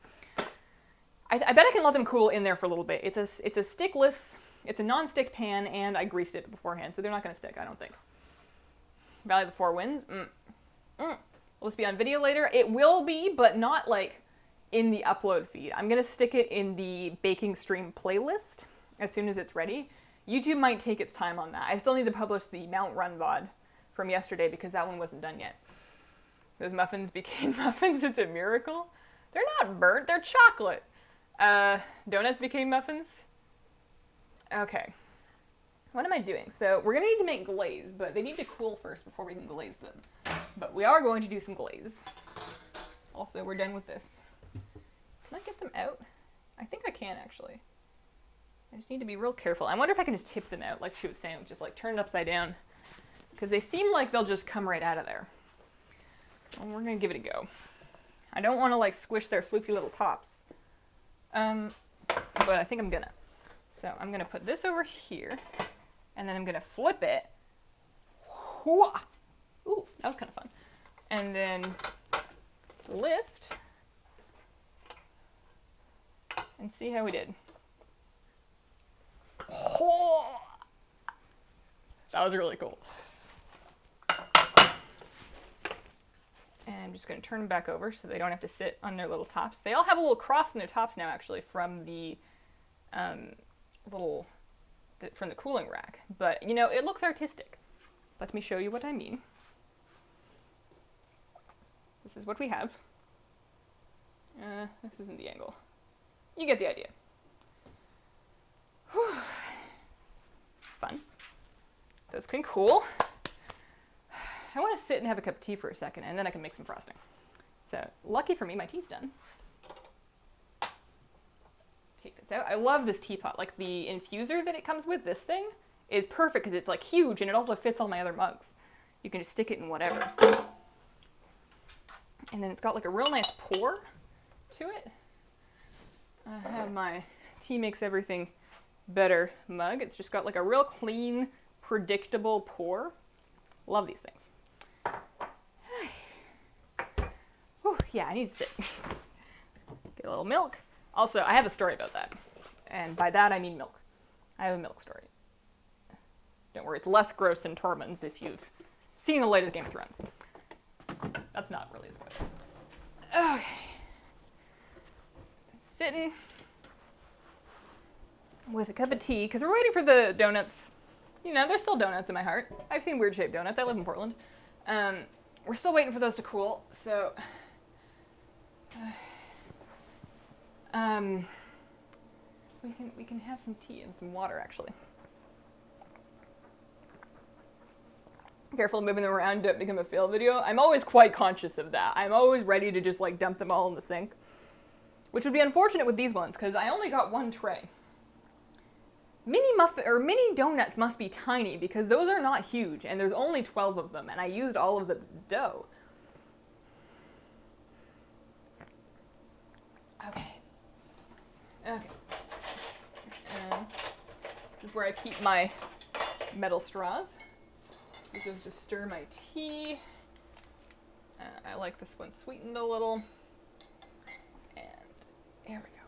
S1: I bet I can let them cool in there for a little bit. It's a stickless It's a non-stick pan, and I greased it beforehand, so they're not going to stick, I don't think. Valley of the Four Winds. Will this be on video later? It will be, but not like in the upload feed. I'm going to stick it in the baking stream playlist as soon as it's ready. YouTube might take its time on that. I still need to publish the Mount Run VOD from yesterday because that one wasn't done yet. Those muffins became muffins. It's a miracle. They're not burnt. They're chocolate. Donuts became muffins. Okay. What am I doing? So we're going to need to make glaze, but they need to cool first before we can glaze them. But we are going to do some glaze. Also, we're done with this. Can I get them out? I think I can, actually. I just need to be real careful. I wonder if I can just tip them out, like she was saying, just like turn it upside down. Because they seem like they'll just come right out of there. And we're going to give it a go. I don't want to like squish their floofy little tops. But I think I'm gonna. So I'm gonna put this over here, and then I'm gonna flip it. Ooh, that was kind of fun. And then lift, and see how we did. Oh, that was really cool. And I'm just going to turn them back over so they don't have to sit on their little tops. They all have a little cross in their tops now, actually, from the from the cooling rack. But, you know, it looks artistic. Let me show you what I mean. This is what we have. This isn't the angle. You get the idea. Whew. Fun. Those can cool. I want to sit and have a cup of tea for a second, and then I can make some frosting. So, lucky for me, my tea's done. Take this out. I love this teapot. Like, the infuser that it comes with, this thing, is perfect because it's, like, huge, and it also fits all my other mugs. You can just stick it in whatever. And then it's got, like, a real nice pour to it. I have my Tea Makes Everything Better mug. It's just got, like, a real clean, predictable pour. Love these things. Whew, yeah, I need to sit. Get a little milk. Also, I have a story about that. And by that, I mean milk. I have a milk story. Don't worry, it's less gross than Tormund's if you've seen the latest Game of Thrones. That's not really a spoiler. Okay. Sitting with a cup of tea, because we're waiting for the donuts. You know, there's still donuts in my heart. I've seen weird shaped donuts. I live in Portland. We're still waiting for those to cool, so we can have some tea and some water, actually. Careful moving them around, don't become a fail video. I'm always quite conscious of that. I'm always ready to just like dump them all in the sink, which would be unfortunate with these ones because I only got one tray. Mini donuts must be tiny because those are not huge, and there's only 12 of them, and I used all of the dough. Okay. And this is where I keep my metal straws. This is just stir my tea. I like this one sweetened a little. And there we go.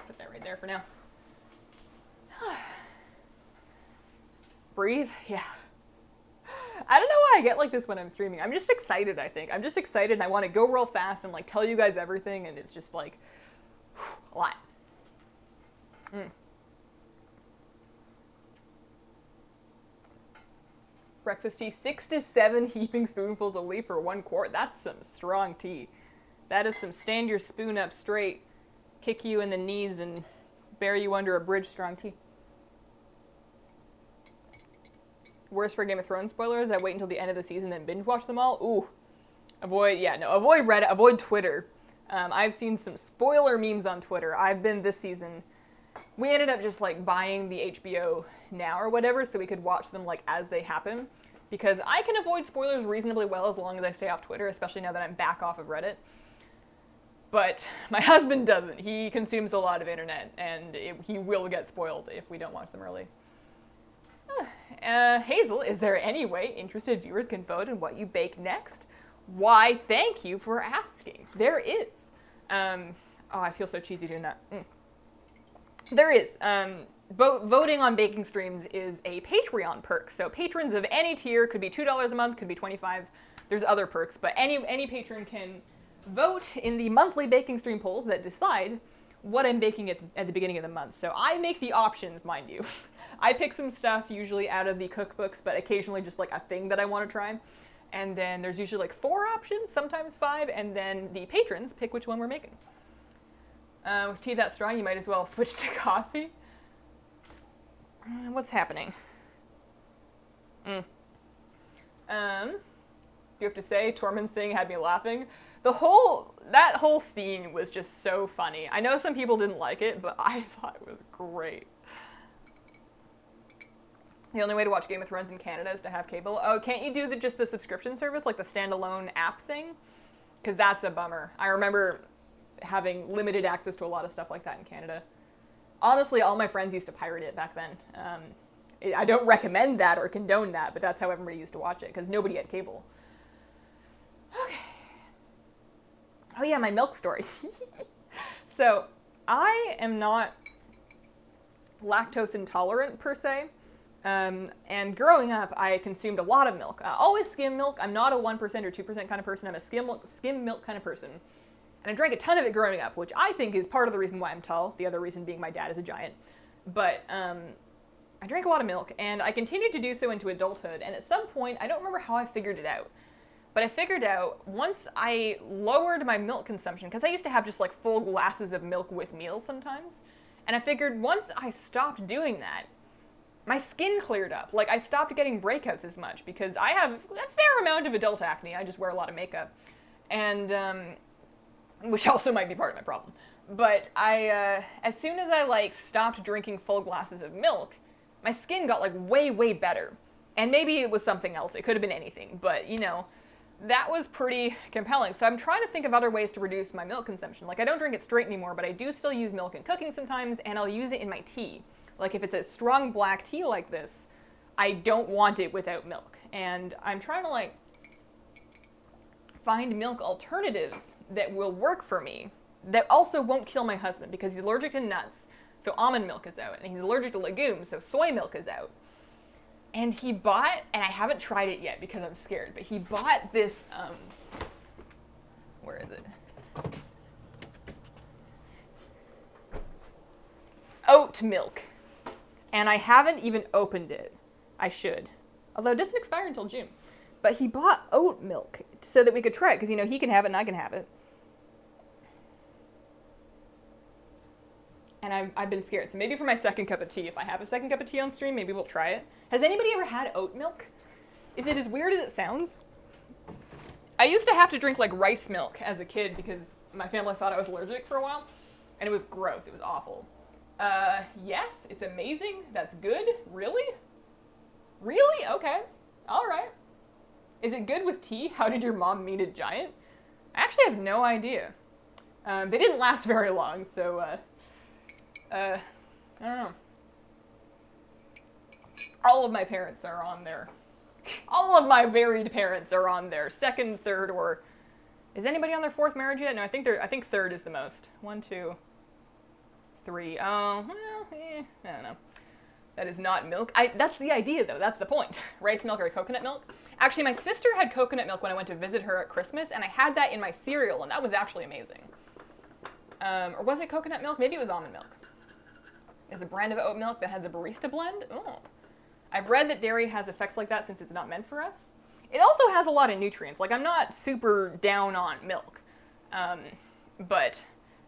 S1: Put that right there for now. Breathe, yeah. I don't know why I get like this when I'm streaming. I'm just excited, I think. I'm just excited and I want to go real fast and like tell you guys everything, and it's just like a lot. Breakfast tea, 6 to 7 heaping spoonfuls of leaf for 1 quart. That's some strong tea. That is some stand your spoon up straight, kick you in the knees and bury you under a bridge strong tea. Worst for Game of Thrones spoilers, I wait until the end of the season and binge watch them all. Ooh. Avoid Reddit, avoid Twitter. I've seen some spoiler memes on Twitter. I've been this season. We ended up just like buying the HBO Now or whatever so we could watch them like as they happen. Because I can avoid spoilers reasonably well as long as I stay off Twitter, especially now that I'm back off of Reddit. But my husband doesn't. He consumes a lot of internet, and he will get spoiled if we don't watch them early. Hazel, is there any way interested viewers can vote on what you bake next? Why, thank you for asking. There is. Oh, I feel so cheesy doing that. There is. Voting on baking streams is a Patreon perk. So patrons of any tier, could be $2 a month, could be $25. There's other perks, but any patron can vote in the monthly baking stream polls that decide what I'm baking at the beginning of the month. So I make the options, mind you. I pick some stuff usually out of the cookbooks, but occasionally just like a thing that I want to try. And then there's usually like 4 options, sometimes 5, and then the patrons pick which one we're making. With tea that strong, you might as well switch to coffee. What's happening? You have to say, Tormund's thing had me laughing. That whole scene was just so funny. I know some people didn't like it, but I thought it was great. The only way to watch Game of Thrones in Canada is to have cable. Oh, can't you do just the subscription service, like the standalone app thing? Because that's a bummer. I remember having limited access to a lot of stuff like that in Canada. Honestly, all my friends used to pirate it back then. I don't recommend that or condone that, but that's how everybody used to watch it, because nobody had cable. Okay. Oh yeah, my milk story. So, I am not lactose intolerant, per se. And growing up, I consumed a lot of milk. Always skim milk. I'm not a 1% or 2% kind of person. I'm a skim milk kind of person. And I drank a ton of it growing up, which I think is part of the reason why I'm tall. The other reason being my dad is a giant. But I drank a lot of milk, and I continued to do so into adulthood. And at some point, I don't remember how I figured it out, but I figured out once I lowered my milk consumption, because I used to have just like full glasses of milk with meals sometimes. And I figured once I stopped doing that, my skin cleared up. Like, I stopped getting breakouts as much because I have a fair amount of adult acne. I just wear a lot of makeup. And, which also might be part of my problem. But as soon as I, like, stopped drinking full glasses of milk, my skin got, like, way, way better. And maybe it was something else. It could have been anything. But, you know, that was pretty compelling. So I'm trying to think of other ways to reduce my milk consumption. Like, I don't drink it straight anymore, but I do still use milk in cooking sometimes, and I'll use it in my tea. Like, if it's a strong black tea like this, I don't want it without milk. And I'm trying to, like, find milk alternatives that will work for me, that also won't kill my husband, because he's allergic to nuts, so almond milk is out. And he's allergic to legumes, so soy milk is out. And he bought, and I haven't tried it yet because I'm scared, but he bought this, where is it? Oat milk. And I haven't even opened it. I should. Although it doesn't expire until June. But he bought oat milk so that we could try it, because, you know, he can have it and I can have it. And I've been scared. So maybe for my second cup of tea, if I have a second cup of tea on stream, maybe we'll try it. Has anybody ever had oat milk? Is it as weird as it sounds? I used to have to drink, like, rice milk as a kid because my family thought I was allergic for a while. And it was gross. It was awful. Yes, it's amazing. That's good. Really? Really? Okay. All right. Is it good with tea? How did your mom meet a giant? I actually have no idea. They didn't last very long, so, I don't know. All of my parents are on their, all of my varied parents are on their second, third, or, is anybody on their fourth marriage yet? No, I think third is the most. 1, 2, 3. Oh, well, I don't know. That is not milk. That's the idea, though. That's the point. Rice milk or coconut milk. Actually, my sister had coconut milk when I went to visit her at Christmas, and I had that in my cereal, and that was actually amazing. Or was it coconut milk? Maybe it was almond milk. There's a brand of oat milk that has a barista blend. Oh. I've read that dairy has effects like that since it's not meant for us. It also has a lot of nutrients. Like, I'm not super down on milk. But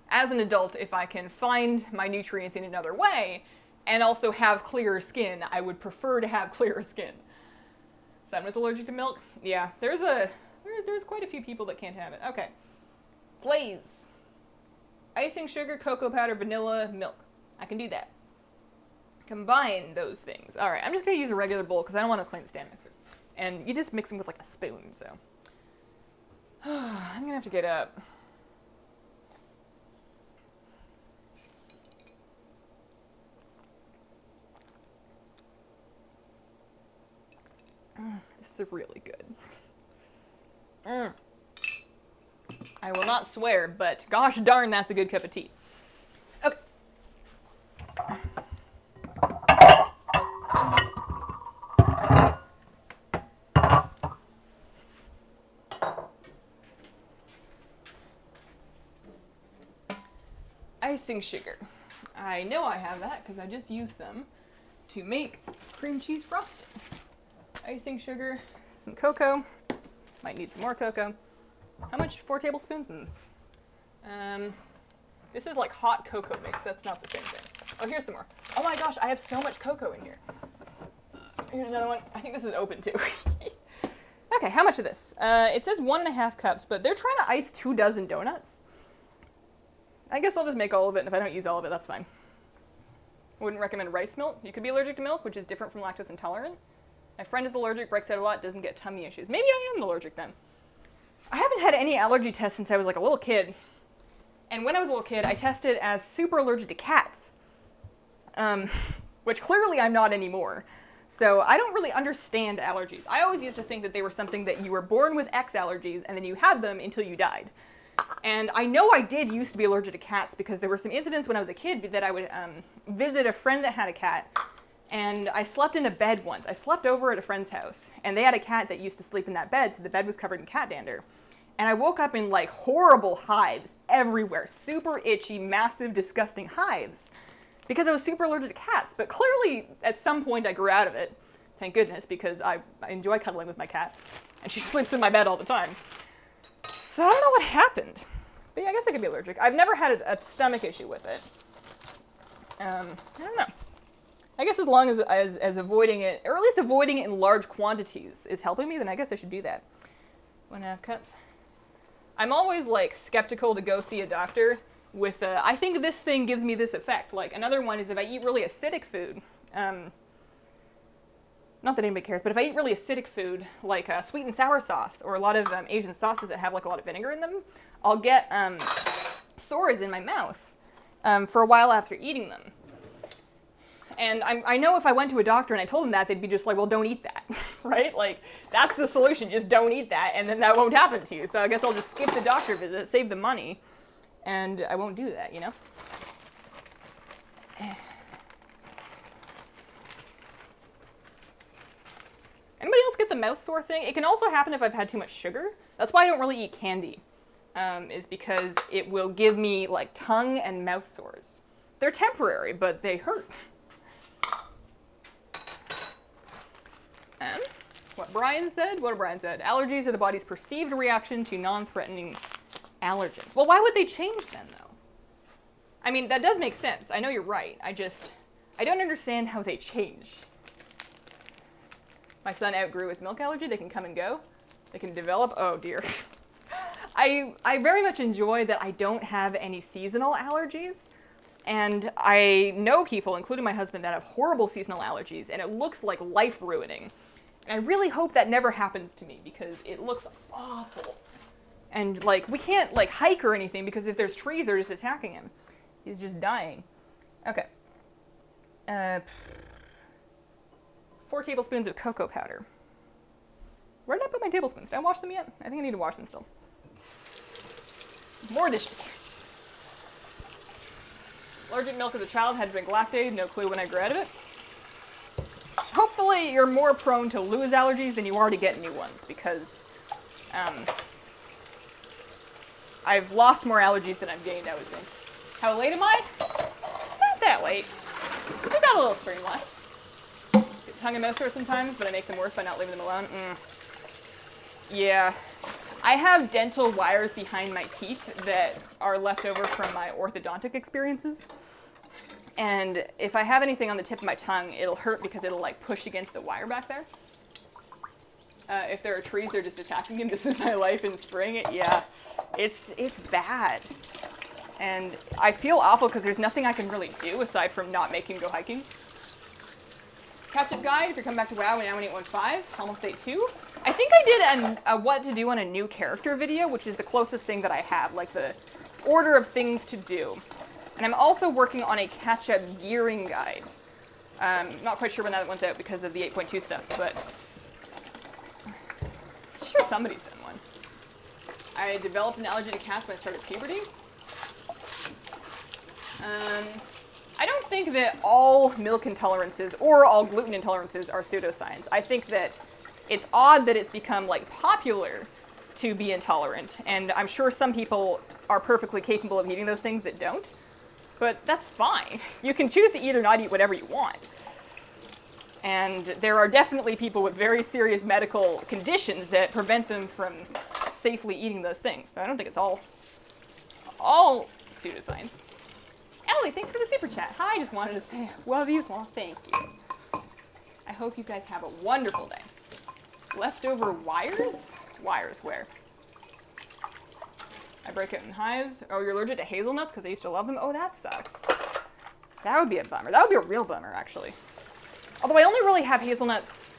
S1: as an adult, if I can find my nutrients in another way and also have clearer skin, I would prefer to have clearer skin. Someone's allergic to milk? Yeah, there's quite a few people that can't have it. Okay. Glaze. Icing, sugar, cocoa powder, vanilla, milk. I can do that. Combine those things. All right, I'm just going to use a regular bowl because I don't want to clean the stand mixer. And you just mix them with like a spoon, so. I'm going to have to get up. This is really good. I will not swear, but gosh darn, that's a good cup of tea. Okay. icing sugar. I know I have that because I just used some to make cream cheese frosting. Icing sugar, some cocoa. Might need some more cocoa. How much? 4 tablespoons? This is like hot cocoa mix. That's not the same thing. Oh, here's some more. Oh my gosh, I have so much cocoa in here. Here's another one. I think this is open too. Okay, how much of this? It says 1.5 cups, but they're trying to ice 2 dozen donuts. I guess I'll just make all of it, and if I don't use all of it, that's fine. I wouldn't recommend rice milk. You could be allergic to milk, which is different from lactose intolerant. My friend is allergic, breaks out a lot, doesn't get tummy issues. Maybe I am allergic then. I haven't had any allergy tests since I was like a little kid. And when I was a little kid, I tested as super allergic to cats. Which clearly I'm not anymore. So I don't really understand allergies. I always used to think that they were something that you were born with X allergies and then you had them until you died. And I know I did used to be allergic to cats because there were some incidents when I was a kid that I would visit a friend that had a cat, and I slept in a bed once. I slept over at a friend's house, and they had a cat that used to sleep in that bed, so the bed was covered in cat dander. And I woke up in like horrible hives everywhere, super itchy, massive, disgusting hives, because I was super allergic to cats. But clearly, at some point, I grew out of it. Thank goodness, because I enjoy cuddling with my cat, and she sleeps in my bed all the time. So I don't know what happened, but yeah, I guess I could be allergic. I've never had a stomach issue with it. I don't know. I guess as long as avoiding it, or at least avoiding it in large quantities is helping me, then I guess I should do that. 1.5 cups. I'm always like skeptical to go see a doctor with, I think this thing gives me this effect. Like another one is if I eat really acidic food, not that anybody cares, but if I eat really acidic food, like sweet and sour sauce, or a lot of Asian sauces that have like a lot of vinegar in them, I'll get sores in my mouth for a while after eating them. And I know if I went to a doctor and I told them that, they'd be just like, well, don't eat that, right? Like, that's the solution, just don't eat that, and then that won't happen to you. So I guess I'll just skip the doctor visit, save the money, and I won't do that, you know? Anybody else get the mouth sore thing? It can also happen if I've had too much sugar. That's why I don't really eat candy, is because it will give me like tongue and mouth sores. They're temporary, but they hurt. And what Brian said? Allergies are the body's perceived reaction to non-threatening allergens. Well, why would they change then, though? I mean, that does make sense. I know you're right. I don't understand how they change. My son outgrew his milk allergy. They can come and go. They can develop. Oh, dear. I very much enjoy that I don't have any seasonal allergies. And I know people, including my husband, that have horrible seasonal allergies, and it looks like life-ruining. And I really hope that never happens to me, because it looks awful. And, like, we can't, like, hike or anything, because if there's trees, they're just attacking him. He's just dying. Okay. 4 tablespoons of cocoa powder. Where did I put my tablespoons? Did I wash them yet? I think I need to wash them still. More dishes. Allergic milk as a child, had to drink lactate, no clue when I grew out of it. Hopefully you're more prone to lose allergies than you are to get new ones, because I've lost more allergies than I've gained, I would think. How late am I? Not that late. We got a little streamlined. Get tongue and mouth sore sometimes, but I make them worse by not leaving them alone. Yeah. I have dental wires behind my teeth that are left over from my orthodontic experiences. And if I have anything on the tip of my tongue, it'll hurt because it'll like push against the wire back there. If there are trees, they're just attacking me. This is my life in spring. Yeah, it's bad. And I feel awful because there's nothing I can really do aside from not make him go hiking. Catch-up guide, if you're coming back to WoW and now 815, almost 8.2. I think I did a what to do on a new character video, which is the closest thing that I have, like the order of things to do. And I'm also working on a catch-up gearing guide. Not quite sure when that one's out because of the 8.2 stuff, but sure somebody's done one. I developed an allergy to cats when I started puberty. I don't think that all milk intolerances or all gluten intolerances are pseudoscience. I think that it's odd that it's become like popular to be intolerant, and I'm sure some people are perfectly capable of eating those things that don't. but that's fine. You can choose to eat or not eat whatever you want. And there are definitely people with very serious medical conditions that prevent them from safely eating those things. So I don't think it's all pseudoscience. Ellie, thanks for the super chat. Hi, just wanted to say, love you. Well, thank you. I hope you guys have a wonderful day. Leftover wires? Wires where? I break out in hives. Oh, you're allergic to hazelnuts because I used to love them? Oh, that sucks. That would be a bummer. That would be a real bummer, actually. Although I only really have hazelnuts.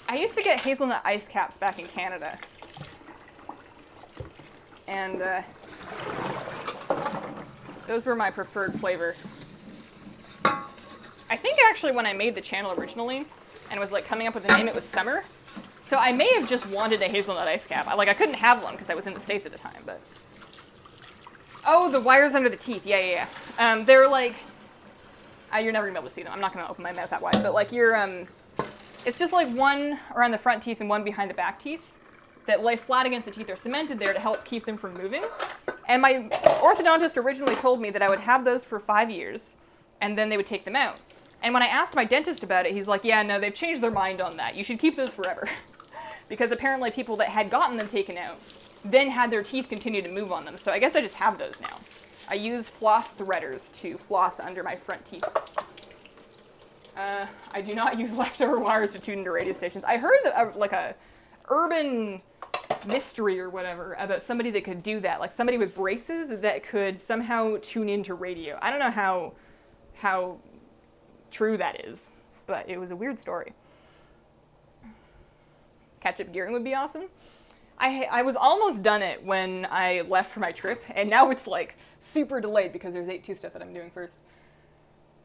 S1: I used to get hazelnut ice caps back in Canada. And those were my preferred flavor. I think actually when I made the channel originally and was like coming up with a name, it was summer. So I may have just wanted a hazelnut ice cap. I couldn't have one because I was in the States at the time, but. Oh, the wires under the teeth. Yeah. They're like, you're never gonna be able to see them. I'm not gonna open my mouth that wide, but like it's just like one around the front teeth and one behind the back teeth that lay flat against the teeth. They're cemented there to help keep them from moving. And my orthodontist originally told me that I would have those for 5 years and then they would take them out. And when I asked my dentist about it, he's like, yeah, no, they've changed their mind on that. You should keep those forever. Because apparently people that had gotten them taken out then had their teeth continue to move on them. So I guess I just have those now. I use floss threaders to floss under my front teeth. I do not use leftover wires to tune into radio stations. I heard that, like a urban mystery or whatever about somebody that could do that. Like somebody with braces that could somehow tune into radio. I don't know how true that is, but it was a weird story. Catch-up gearing would be awesome. I was almost done it when I left for my trip, and now it's like super delayed because there's 8-2 stuff that I'm doing first.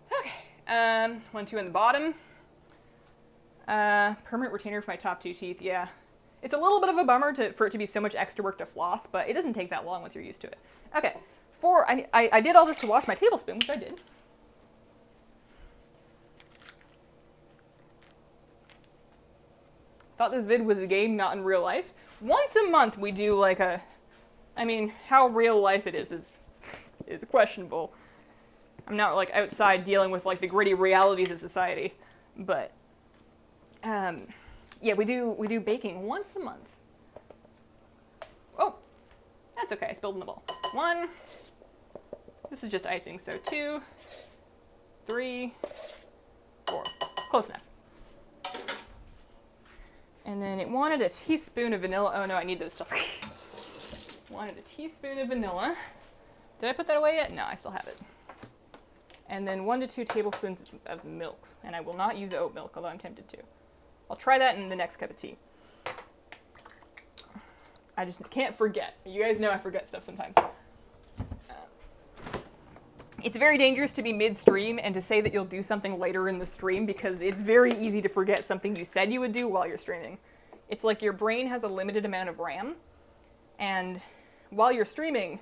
S1: Okay, 1-2 in the bottom. Permanent retainer for my top 2 teeth, yeah. It's a little bit of a bummer for it to be so much extra work to floss, but it doesn't take that long once you're used to it. Okay, 4, I did all this to wash my tablespoon, which I did. Thought this vid was a game, not in real life. Once a month we do like how real life it is questionable. I'm not like outside dealing with like the gritty realities of society, but yeah, we do baking once a month. Oh, that's okay, I spilled in the bowl. 1, this is just icing, so 2, 3, 4, close enough. And then it wanted a teaspoon of vanilla. Oh no, I need those stuff. Wanted a teaspoon of vanilla. Did I put that away yet? No, I still have it. And then 1 to 2 tablespoons of milk. And I will not use oat milk, although I'm tempted to. I'll try that in the next cup of tea. I just can't forget. You guys know I forget stuff sometimes. It's very dangerous to be mid-stream and to say that you'll do something later in the stream because it's very easy to forget something you said you would do while you're streaming. It's like your brain has a limited amount of RAM, and while you're streaming,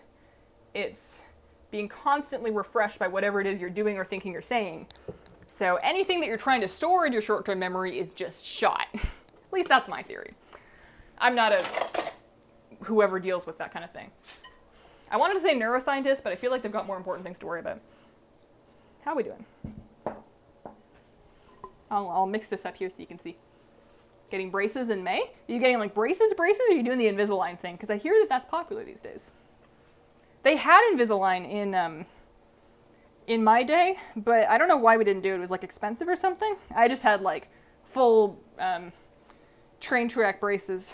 S1: it's being constantly refreshed by whatever it is you're doing or thinking or saying. So anything that you're trying to store in your short-term memory is just shot. At least that's my theory. I'm not whoever deals with that kind of thing. I wanted to say neuroscientist, but I feel like they've got more important things to worry about. How are we doing? I'll mix this up here so you can see. Getting braces in May? Are you getting like braces, or are you doing the Invisalign thing? Because I hear that that's popular these days. They had Invisalign in my day, but I don't know why we didn't do it. It was like expensive or something. I just had like full train track braces.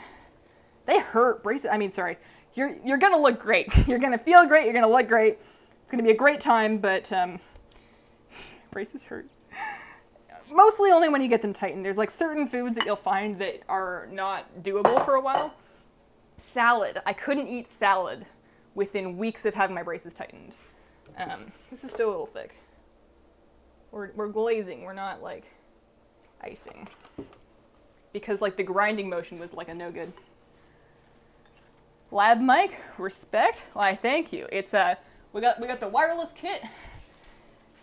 S1: They hurt. Braces, You're going to look great. You're going to feel great. You're going to look great. It's going to be a great time, but braces hurt. Mostly only when you get them tightened. There's like certain foods that you'll find that are not doable for a while. Salad. I couldn't eat salad within weeks of having my braces tightened. This is still a little thick. We're glazing. We're not like icing. Because like the grinding motion was like a no good. Lab mic, respect. Why, thank you. It's we got the wireless kit.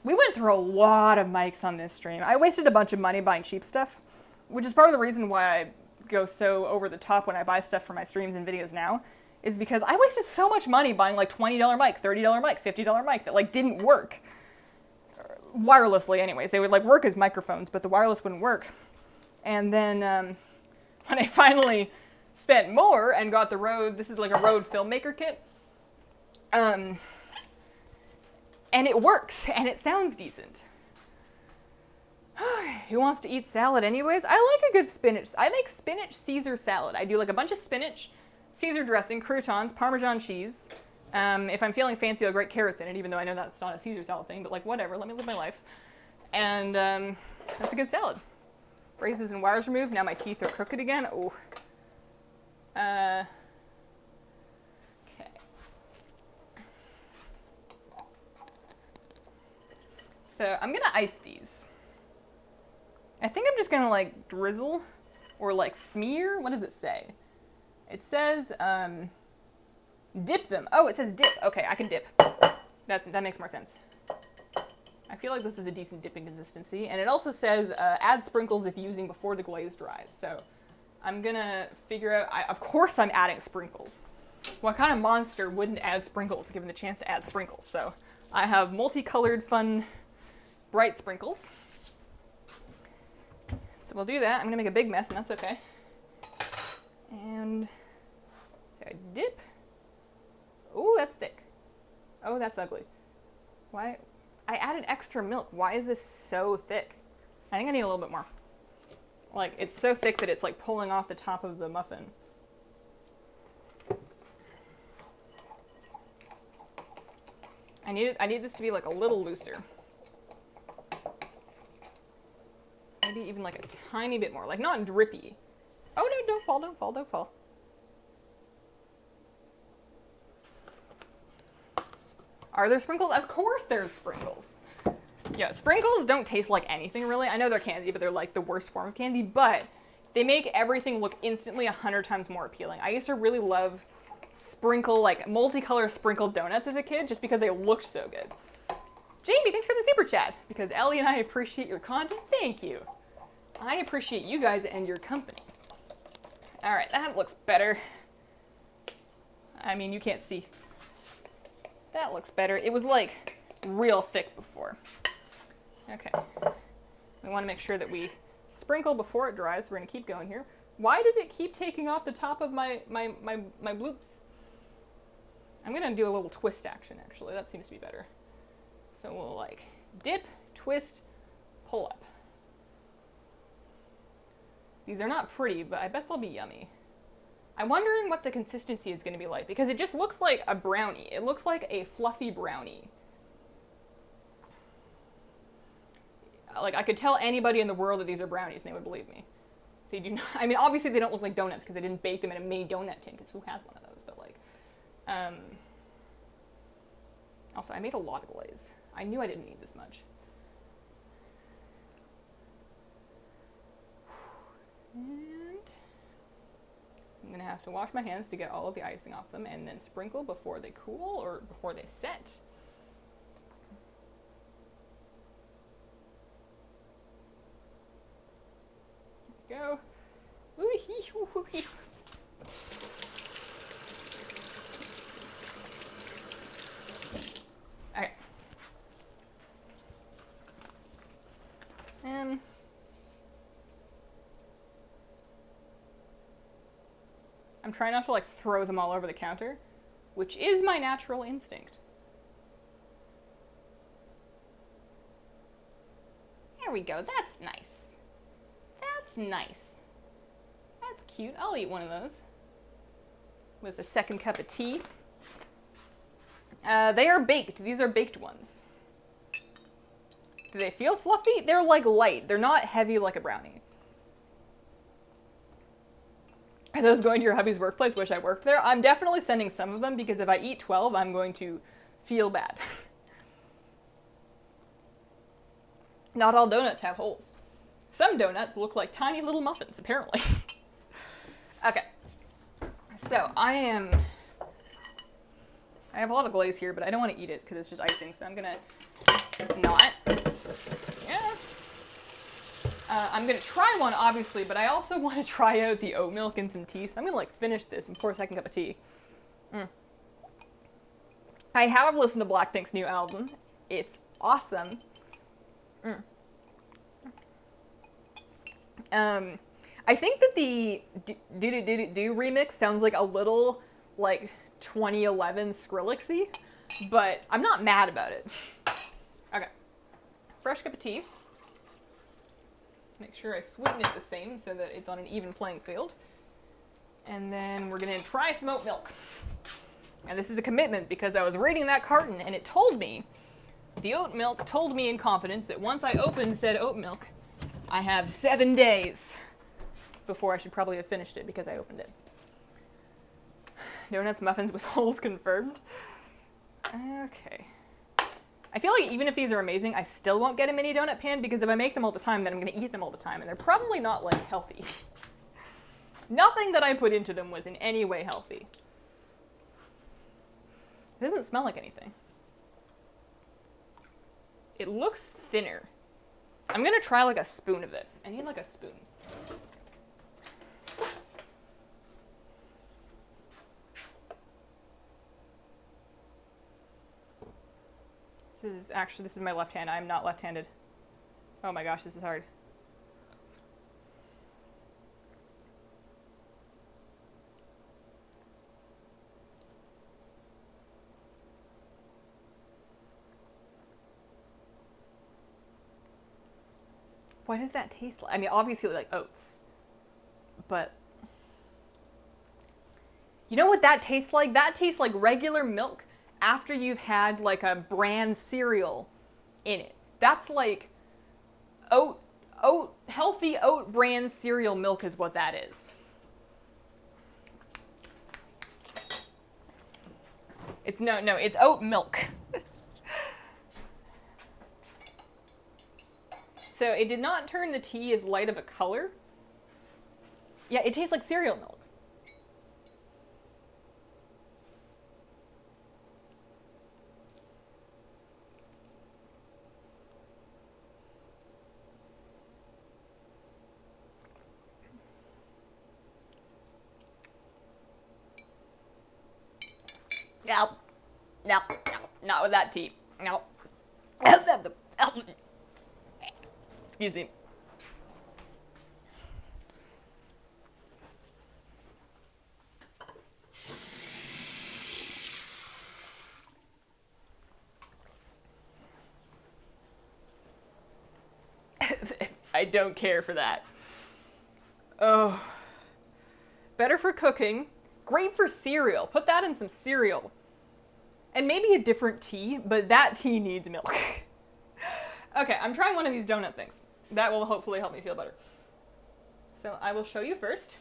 S1: We went through a lot of mics on this stream. I wasted a bunch of money buying cheap stuff, which is part of the reason why I go so over the top when I buy stuff for my streams and videos now, is because I wasted so much money buying like $20 mic, $30 mic, $50 mic that like didn't work. Wirelessly anyways. They would like work as microphones, but the wireless wouldn't work. And then when I finally spent more and got the Rode, this is like a Rode filmmaker kit, and it works and it sounds decent. Who wants to eat salad anyways? I like a good spinach. I make spinach Caesar salad. I do like a bunch of spinach, Caesar dressing, croutons, Parmesan cheese. If I'm feeling fancy, I'll grate carrots in it, even though I know that's not a Caesar salad thing, but like whatever, let me live my life. And that's a good salad. Braces and wires removed. Now my teeth are crooked again. Oh. Okay. So I'm gonna ice these. I think I'm just gonna like drizzle or like smear. What does it say? It says dip them. Oh, it says dip. Okay, I can dip. That makes more sense. I feel like this is a decent dipping consistency. And it also says add sprinkles if using before the glaze dries. So I'm gonna figure out, of course I'm adding sprinkles. What kind of monster wouldn't add sprinkles given the chance to add sprinkles? So I have multicolored, fun, bright sprinkles. So we'll do that. I'm gonna make a big mess, and that's okay. And so I dip. Ooh, that's thick. Oh, that's ugly. Why? I added extra milk. Why is this so thick? I think I need a little bit more. Like, it's so thick that it's like pulling off the top of the muffin. I need this to be like a little looser. Maybe even like a tiny bit more, like not drippy. Oh no, don't fall, don't fall, don't fall. Are there sprinkles? Of course there's sprinkles. Yeah, sprinkles don't taste like anything really. I know they're candy, but they're like the worst form of candy, but they make everything look instantly 100 times more appealing. I used to really love like multicolor sprinkled donuts as a kid just because they looked so good. Jamie, thanks for the super chat. Because Ellie and I appreciate your content. Thank you. I appreciate you guys and your company. All right, that looks better. I mean, you can't see. That looks better. It was like real thick before. Okay. We want to make sure that we sprinkle before it dries. We're going to keep going here. Why does it keep taking off the top of my bloops? I'm going to do a little twist action, actually. That seems to be better. So we'll like dip, twist, pull up. These are not pretty, but I bet they'll be yummy. I'm wondering what the consistency is going to be like, because it just looks like a brownie. It looks like a fluffy brownie. Like, I could tell anybody in the world that these are brownies and they would believe me. They do not, I mean, obviously they don't look like donuts because I didn't bake them in a mini donut tin, because who has one of those? But like, also I made a lot of glaze. I knew I didn't need this much. And I'm gonna have to wash my hands to get all of the icing off them, and then sprinkle before they cool or before they set. Go. Okay. I'm trying not to like throw them all over the counter, which is my natural instinct. There we go. That's nice. That's nice. That's cute. I'll eat one of those with a second cup of tea. They are baked. These are baked ones. Do they feel fluffy? They're like light. They're not heavy like a brownie. Are those going to your hubby's workplace? Wish I worked there. I'm definitely sending some of them, because if I eat 12, I'm going to feel bad. Not all donuts have holes. Some donuts look like tiny little muffins, apparently. Okay. So I have a lot of glaze here, but I don't want to eat it because it's just icing, so I'm going to not. Yeah. I'm going to try one, obviously, but I also want to try out the oat milk and some tea, so I'm going to like finish this and pour a second cup of tea. Mm. I have listened to Blackpink's new album. It's awesome. Mm. I think that the Do remix sounds like a little like 2011 Skrillexy, but I'm not mad about it. Okay, fresh cup of tea. Make sure I sweeten it the same so that it's on an even playing field. And then we're gonna try some oat milk. And this is a commitment because I was reading that carton and it told me, the oat milk told me in confidence that once I opened said oat milk, I have 7 days before I should probably have finished it because I opened it. Donuts, muffins with holes confirmed. Okay. I feel like even if these are amazing, I still won't get a mini donut pan because if I make them all the time, then I'm going to eat them all the time, and they're probably not, like, healthy. Nothing that I put into them was in any way healthy. It doesn't smell like anything. It looks thinner. I'm going to try, like, a spoon of it. I need, like, a spoon. This is my left hand. I'm not left-handed. Oh my gosh, this is hard. What does that taste like? I mean, obviously like oats, but you know what that tastes like? That tastes like regular milk after you've had like a bran cereal in it. That's like healthy oat bran cereal milk is what that is. It's it's oat milk. So it did not turn the tea as light of a color. Yeah, it tastes like cereal milk. No, no, not with that tea. No. Excuse me. I don't care for that. Oh. Better for cooking. Great for cereal. Put that in some cereal. And maybe a different tea, but that tea needs milk. Okay, I'm trying one of these donut things. That will hopefully help me feel better. So I will show you first.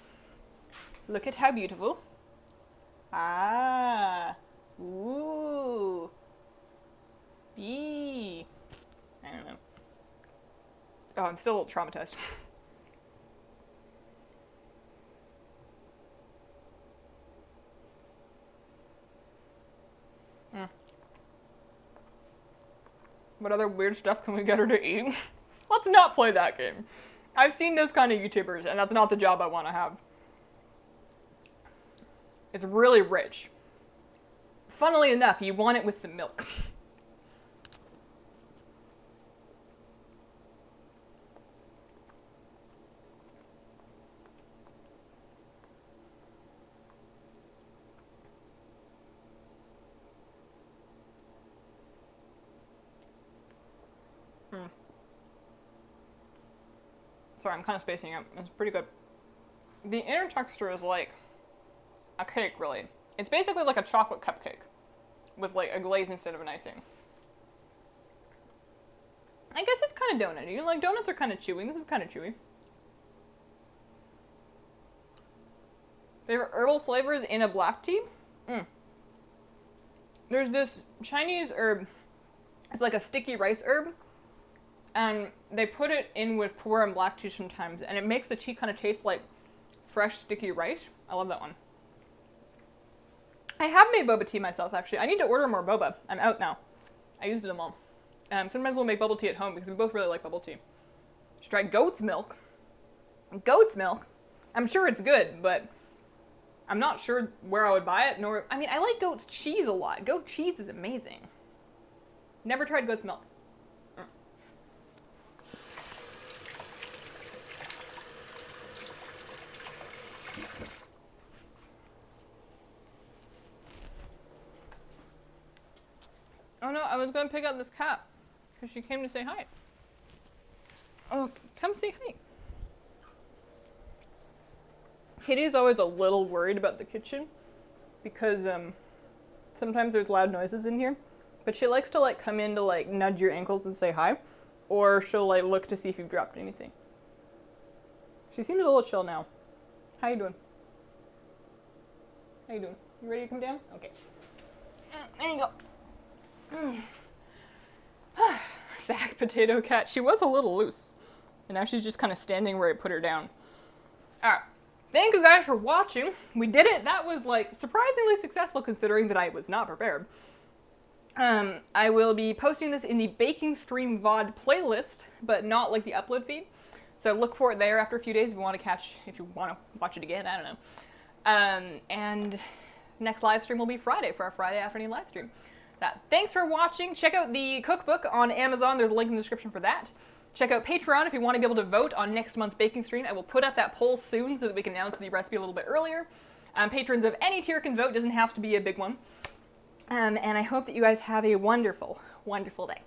S1: Look at how beautiful. Ah. Ooh. Eee. I don't know. Oh, I'm still a little traumatized. What other weird stuff can we get her to eat? Let's not play that game. I've seen those kind of YouTubers, and that's not the job I want to have. It's really rich. Funnily enough, you want it with some milk. Sorry, I'm kind of spacing out. It's pretty good. The inner texture is like a cake, really. It's basically like a chocolate cupcake with like a glaze instead of an icing. I guess it's kind of donut-y. Like, donuts are kind of chewy. This is kind of chewy. Favorite herbal flavors in a black tea? There's this Chinese herb. It's like a sticky rice herb. And they put it in with pu'er and black tea sometimes, and it makes the tea kind of taste like fresh, sticky rice. I love that one. I have made boba tea myself, actually. I need to order more boba. I'm out now. I used them all. Sometimes we'll make bubble tea at home because we both really like bubble tea. Should try goat's milk. Goat's milk? I'm sure it's good, but I'm not sure where I would buy it, nor, I mean, I like goat's cheese a lot. Goat cheese is amazing. Never tried goat's milk. Oh no, I was gonna pick up this cat because she came to say hi. Oh, come say hi. Kitty's always a little worried about the kitchen because sometimes there's loud noises in here, but she likes to like come in to like nudge your ankles and say hi, or she'll like look to see if you've dropped anything. She seems a little chill now. How you doing? How you doing? You ready to come down? Okay. There you go. Sack potato cat. She was a little loose. And now she's just kind of standing where I put her down. Alright. Thank you guys for watching. We did it. That was like surprisingly successful considering that I was not prepared. I will be posting this in the Baking Stream VOD playlist, but not like the upload feed. So look for it there after a few days if you want to watch it again. I don't know. And next live stream will be Friday for our Friday afternoon live stream. Thanks for watching. Check out the cookbook on Amazon. There's a link in the description for that. Check out Patreon if you want to be able to vote on next month's baking stream. I will put up that poll soon so that we can announce the recipe a little bit earlier. Patrons of any tier can vote. Doesn't have to be a big one. And I hope that you guys have a wonderful, wonderful day.